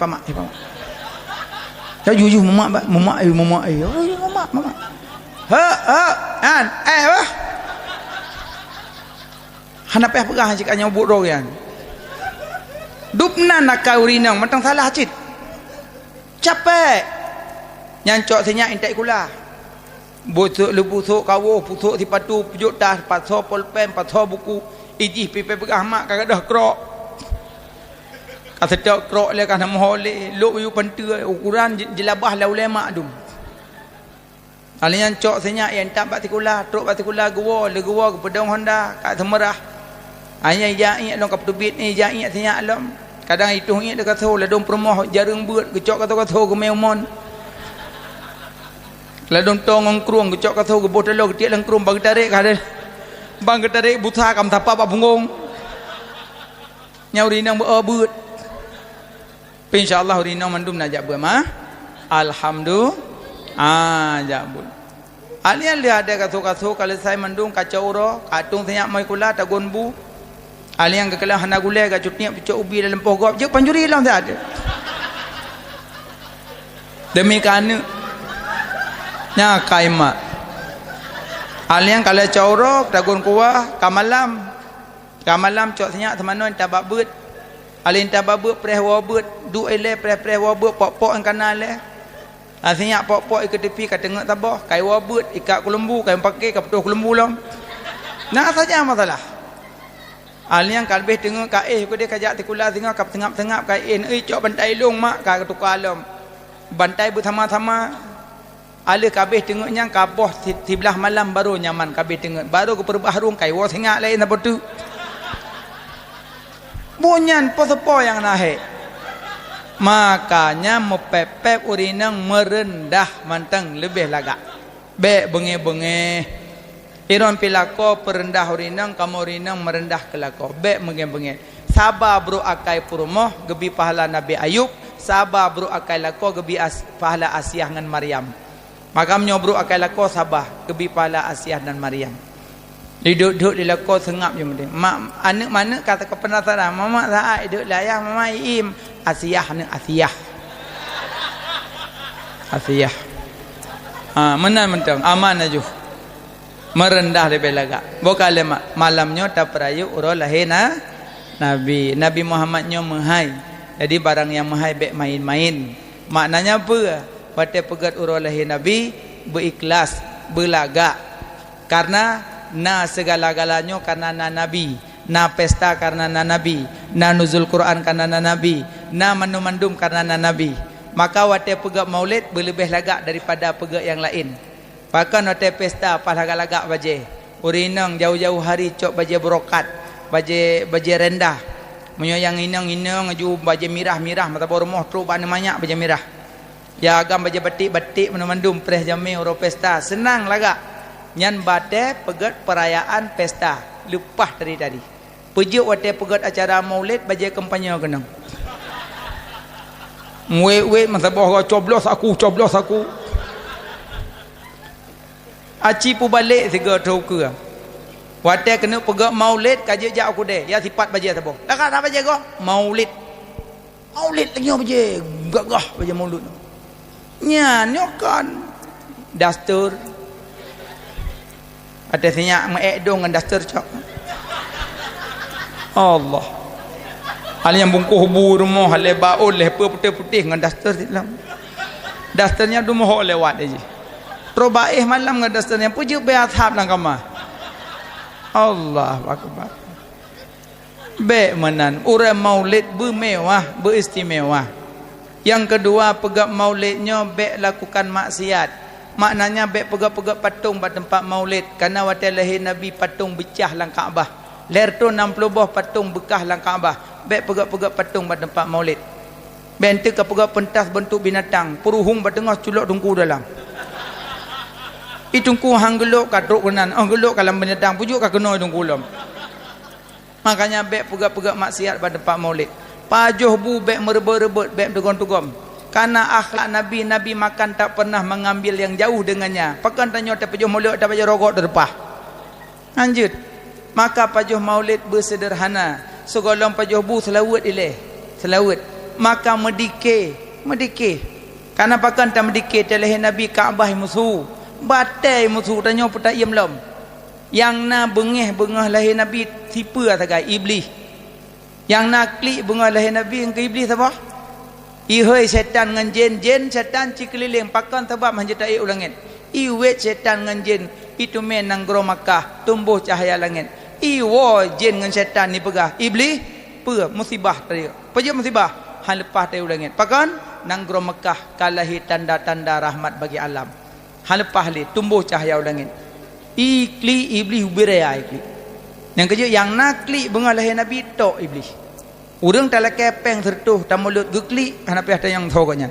kau jujur mamak mama an wah hendak peh pegah jika nyobut royan dupna nak kau rinang matang salah cit capek nyancok senyak intai kula busuk lebusuk kawo pusuk sipatu pujuk tas paso polpen paso buku ijih pipe pegah mak kagak dah krok kasedak krok le kan mohole luk yu pentu ukuran jelabah la ulama dum alian cok senyak yang tak batikula truk batikula gua le gua ke pedong Honda kat Semerah hanya jai long kap tubit ni jai senyak lom kadang itu ingat dekat so la dong promoh jarang beut gecok kata ke meumon la dong tong ngkrung gecok kata ke botelo ketiak lang krum bang tarik kada bang tarik buta kam tapa pak bungong nyauri nang beut insyaallah rino mandum najak berma alhamdulillah jabul alian dia ada kaso kalau saya mandum kacau ro katung senyak mai kula tagon bu alian ke kelah hana gule ka cutniak picok ubi dalam pogop je panjuri lang tak ada demi kana nya kaima alian kalau cauro tagon kuah kamalam cok senyak temano tabak beut alin tababut preh wabut du ele preh wabut pok-pok ang kanal le asinyak pok-pok ke tepi ka tengok tabah kai wabut ikat kelembu kai pakai ka petuh kelembu lom nak saja masalah alin kalbeh tengok kai ko dia kajak tikula tengok kap tengap-tengap kai cok bantai long mak ka tukar lom bantai bersama-sama ale kabeh tengok nyang kaboh sebelah malam baru nyaman kabeh tengok baru ke perbaharung kai wa singak lain apa tu bunyan posepo yang naik makanya mepepep urinang merendah mantang lebih lagak be benge iron pilako perendah urinang kamu urinang merendah kelako be benge sabar bro akai purumoh gebi pahala Nabi Ayub sabar bro akai lako gebi pahala Asiah dengan Maryam makamnya bro akai lako sabar gebi pahala Asiah dan Maryam duduk di lako sengap je mending mak anak mana kata ke penasaran mama saat duduk layah mama im Asiah ni Asiah mana mentang aman aja merendah lebih lagak bukan lemak malamnya tak perayu urul lahir Nabi Muhammadnya mahai jadi barang yang mahai baik main-main maknanya apa pada pegat urul lahir Nabi berikhlas berlagak karena na segala-galanya karena na Nabi na pesta karena na Nabi na nuzul Quran karena na Nabi na mandum karena na Nabi maka wate pegak maulid berlebih lagak daripada pegak yang lain bahkan wate pesta pas lagak-lagak baje urinang jauh-jauh hari cok baje berokat baje rendah menyoyang inang aju baje mirah mata bormoh tru ban banyak baje mirah ya agam baje batik mandum preh jami oro pesta senang lagak nyan bate pegat perayaan pesta lupah dari tadi pujuk wate pegat acara maulid baje kampanye kenang we masa boh coblos aku aci pu balik tiga tau ke wate kena pegat maulid kaje jak aku deh ya sifat baje taboh dak apa baje go maulid lagi baje gagah baje maulid nya nyokan dastur ada senyak mengadong dengan daster cok Allah hal yang bungkuh hubur rumah hal baul lepa putih-putih dengan daster dalam dasternya du moh lewat aja terbaik malam dengan dasternya pujuk be ashab lang kama Allah akbar be menan urang maulid bermewah beristimewa yang kedua pegak maulidnya be lakukan maksiat maknanya baik pegak-pegak patung pada tempat maulid kerana waktu lahir Nabi patung becah lang Kaabah ler tu 60 buah patung bekah lang Kaabah baik pegak-pegak patung pada tempat maulid bentuk ke pegak pentas bentuk binatang peruhung bertengah culok dungku dalam Itungku hang geluk kadruk kenan, geluk kalam benedang pujuk ka kena itungku lom. Makanya bek pegak-pegak maksiat pada Pak Maulid. Pajuh bu bek merebut-rebut bek tugom-tugom. Karena akhlak Nabi makan tak pernah mengambil yang jauh dengannya. Pakan tanya tak pajuh Maulid tak pajuh rokok terpah. Lanjut. Maka pajuh Maulid bersederhana. Segolong pajuh bu selawat ileh. Selawat. Maka medikir. Karena pakan tak medikir teleh Nabi Kaabah musuh. Batai musuh tanya pun tak iam lom. Yang na bengeh lahir Nabi tipu atakai iblis. Yang na klik bengah lahir Nabi ke iblis apa? Ihoi setan ngan jin setan cikeliling pakan sebab menjetai ulangit. Iwet setan ngan jin itu menang gro Makkah tumbuh cahaya langit. Iwo jin ngan setan ni pegah iblis pe musibah tadi. Peje musibah hal lepas tadi ulangit. Pakan nang gro Makkah kalahi tanda-tanda rahmat bagi alam. Hal lepas li tumbuh cahaya ulangit. Ikli iblis ubiraya ikli. Yang kerja yang nakli bunga lahir Nabi tok iblis. Urang tak kepeng sertuh tak mulut gekli karena ada yang tahu kanyan.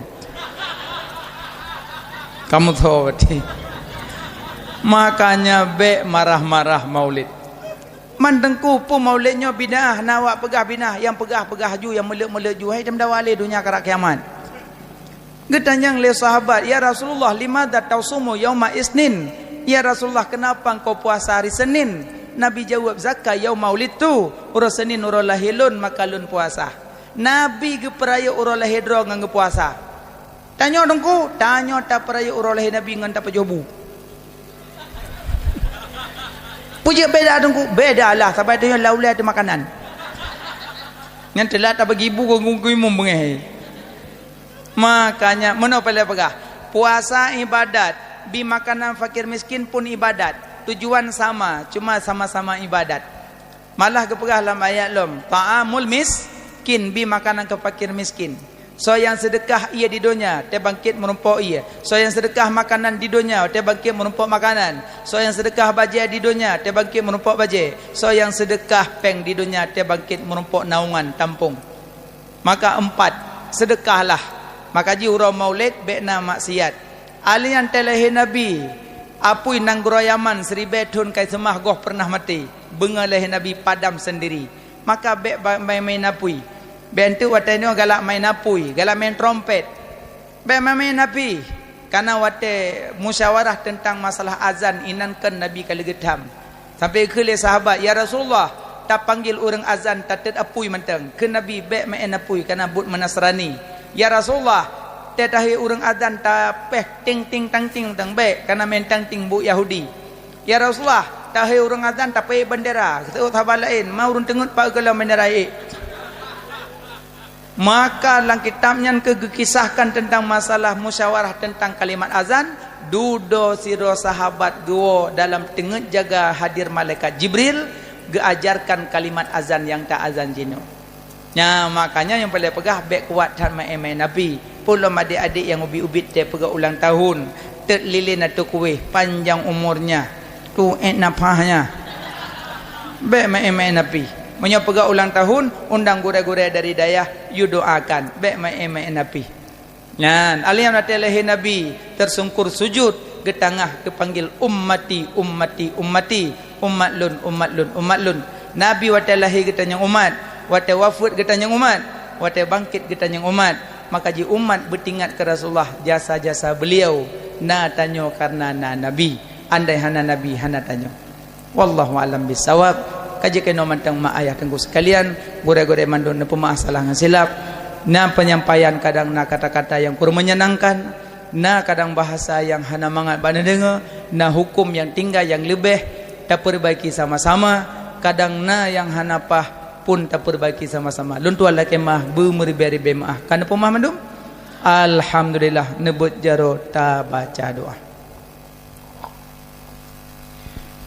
Kamu tahu berarti. Makanya be marah-marah Maulid. Mandengku pun Maulidnya bidah, nawak pegah bidah, yang pegah-pegah ju, yang meluk-meluk ju, hai dem dawale dunia karak kiamat. Getanyang le sahabat, ya Rasulullah, limadza tausumu yauma isnin? Ya Rasulullah, kenapa engkau puasa hari Senin? Nabi jawab, zakka yaum maulid tu ura Senin ura lahilun maka lun puasa. Nabi ge peraya ura lahidro ngan ge puasa. Tanya dongku, tanya tak peraya ura lahir Nabi ngan tak pejobu. Puja beda dongku, beda lah sampai tanya laulai ada makanan. Ngan telah tak bagi ibu kau ngumum bengeh. Makanya menapa le pegah? Puasa ibadat, bi makanan fakir miskin pun ibadat. Tujuan sama, cuma sama-sama ibadat. Malah kepegah dalam ayat lom, ta'amul miskin bi makanan ke fakir miskin. So yang sedekah ia di dunia, dia bangkit menumpuk ia. So yang sedekah makanan di dunia, dia bangkit menumpuk makanan. So yang sedekah bajai di dunia, dia bangkit menumpuk bajai. So yang sedekah peng di dunia, dia bangkit menumpuk naungan tampung. Maka 4, sedekahlah. Maka ji urau Maulid bekna maksiat. Alian telehi Nabi apui nang groyaman seribetun kai semah goh pernah mati. Bengaleh Nabi padam sendiri. Maka bek main apui. Bentu watai ni galak main apui, galak main trompet. Bek main Nabi. Karena watai musyawarah tentang masalah azan inankan Nabi kali gedam. Sampai ke sahabat, ya Rasulullah, tak panggil orang azan tak apui mentang. Ke Nabi bek main apui karena but menasrani. Ya Rasulullah, tetahi urang azan ta peh ting ting tang ting tang be karena mentang ting bu Yahudi. Ya Rasulullah, tahi urang azan ta peh bendera. Kita sahabat lain mau urang tengut pa kalau bendera Maka dalam kitabnya kisahkan tentang masalah musyawarah tentang kalimat azan, dudo siro sahabat go dalam tengut jaga hadir malaikat Jibril geajarkan kalimat azan yang tak azan jino. Ya, makanya yang paling pegah bek kuat dan main Nabi. Pulau adik-adik yang ubi-ubit dia pegah ulang tahun, terlilin atau kuih panjang umurnya, tu napahnya. Bek main Nabi. Menyo pegah ulang tahun, undang gure-gure dari dayah, you doakan. Bek main Nabi. Nah, aliyam natelehi Nabi tersungkur sujud ke tengah kepanggil ummati ummati ummati umat lun. Nabi watelahi ketanya umat. Wate wafud getanyang umat, wate bangkit getanyang umat. Maka ji umat bertingat ke Rasulullah jasa-jasa beliau. Na tanyo karena na Nabi. Andai hana Nabi hana tanyo. Wallahu alam bisawab. Kaji kena mantang mak ayah tengku sekalian. Gure-gure mandun na pemaah salah silap. Na penyampaian kadang na kata-kata yang kurang menyenangkan. Na kadang bahasa yang hana mangat bana dengar. Na hukum yang tinggal yang lebih tak perbaiki sama-sama. Kadang na yang hana pah pun tak perbaiki sama-sama. Luntu Allah kemah bumeri-beri maah. Kana pemah mandum? Alhamdulillah nebut jaro ta baca doa.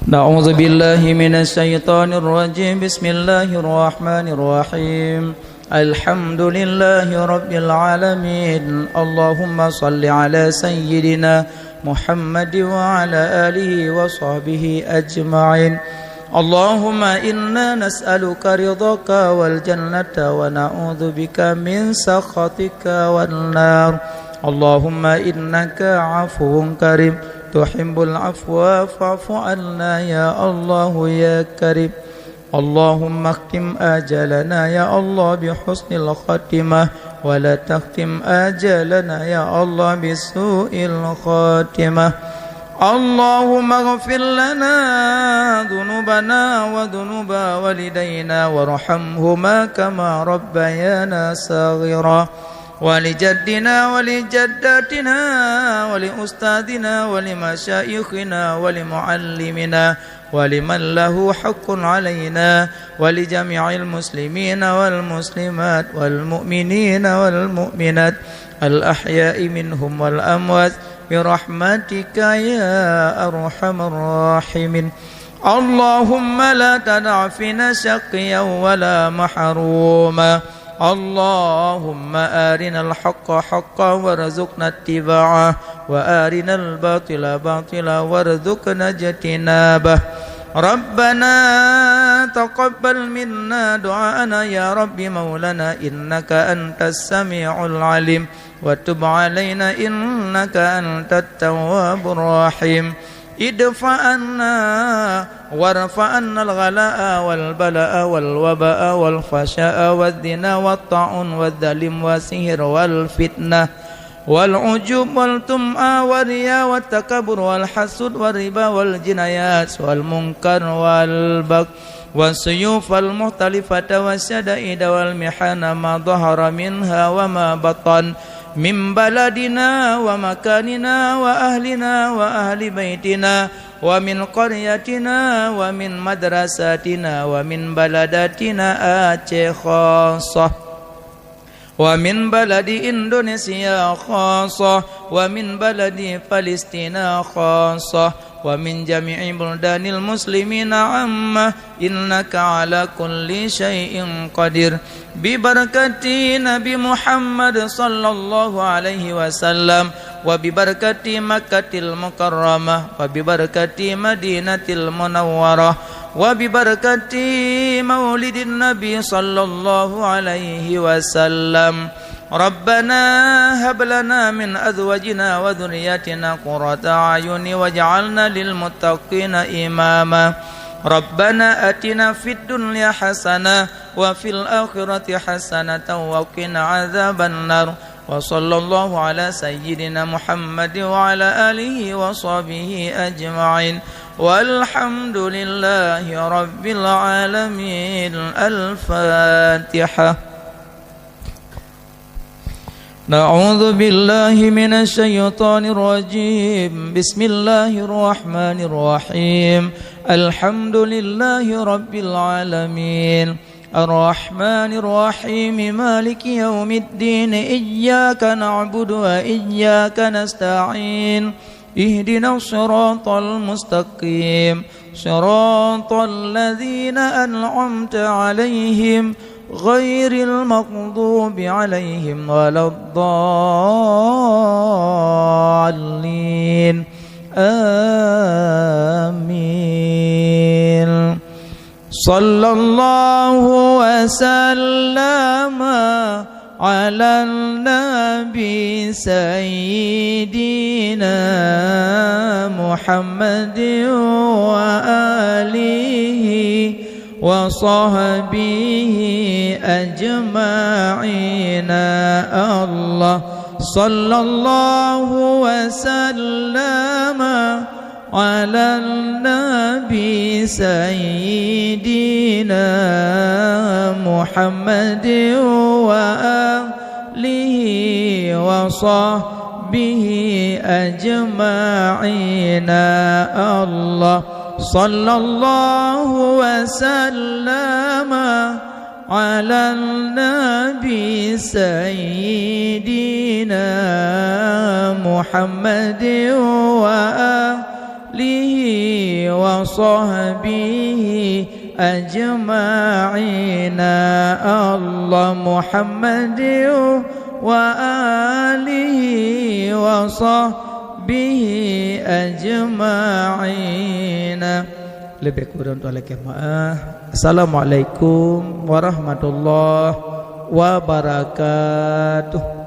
Na'udzu billahi minasy syaithanir rajim. Bismillahirrahmanirrahim. Alhamdulillahi rabbil alamin. Allahumma salli ala sayyidina Muhammad wa ala alihi wa sahbihi ajma'in. Allahumma inna nas'aluka ridhaka wal jannata wa na'udzu bika min sakhatika wan nar. اللهم إنك عفو كريم تحب العفو فاعف عنا يا الله يا كريم. اللهم اختم آجالنا يا الله بحسن الخاتمة ولا تختم آجالنا يا الله بسوء الخاتمة. اللهم اغفر لنا ذنوبنا وذنوب والدينا وارحمهما كما ربيانا صغيرا، ولجدنا ولجداتنا ولأستاذنا ولمشايخنا ولمعلمنا ولمن له حق علينا ولجميع المسلمين والمسلمات والمؤمنين والمؤمنات الأحياء منهم والأموات برحمتك يا أرحم الراحمين. اللهم لا تدع فينا شقيا ولا محروما. اللهم آرنا الحق حقا وارزقنا اتباعه وآرنا الباطل باطلا وارزقنا اجتنابه. ربنا تقبل منا دعاءنا يا رب مولانا إنك أنت السميع العليم وتب علينا إنك أنت التواب الرحيم. ادفع عنا وارفع عنا الغلاء والبلاء والوباء والفحشاء والزنا والطاعون والظلم والسحر والفتنة والعجب والطمع والرياء والتكبر والحسد والربا والجنايات والمنكر والبغي والسيوف المختلفة والشدائد والمحن ما ظهر منها وما بطن من بلدنا ومكاننا وأهلنا وأهل بيتنا ومن قريتنا ومن مدرساتنا ومن بلداتنا آتي خاصة ومن بلد إندونيسيا خاصة ومن بلد فلسطين خاصة ومن جميع بلدان المسلمين عامة إنك على كل شيء قدير. ببركة نبي محمد صلى الله عليه وسلم وببركة مكة المكرمة وببركة مدينة المنورة وببركة مولد النبي صلى الله عليه وسلم. ربنا هب لنا من أزواجنا وذرياتنا قرة أعين واجعلنا للمتقين إماما. ربنا آتنا في الدنيا حسنة وفي الآخرة حسنة وقنا عذاب النار. وصلى الله على سيدنا محمد وعلى آله وصحبه أجمعين والحمد لله رب العالمين. الفاتحة. نعوذ بالله من الشيطان الرجيم. بسم الله الرحمن الرحيم. الحمد لله رب العالمين الرحمن الرحيم مالك يوم الدين إياك نعبد وإياك نستعين اهدنا الصراط المستقيم صراط الذين أنعمت عليهم غير المغضوب عليهم ولا الضالين آمين. صلى الله وسلم على النبي سيدنا محمد وآله وصحبه أجمعين. الله صلى الله وسلم على النبي سيدنا محمد وآله وصحبه أجمعين. الله صلى الله وسلم على النبي سيدنا محمد وآله وصحبه أجمعين. الله محمد وآله وصحبه أجمعين. Lebih kurang oleh jemaah. Assalamualaikum warahmatullahi wabarakatuh.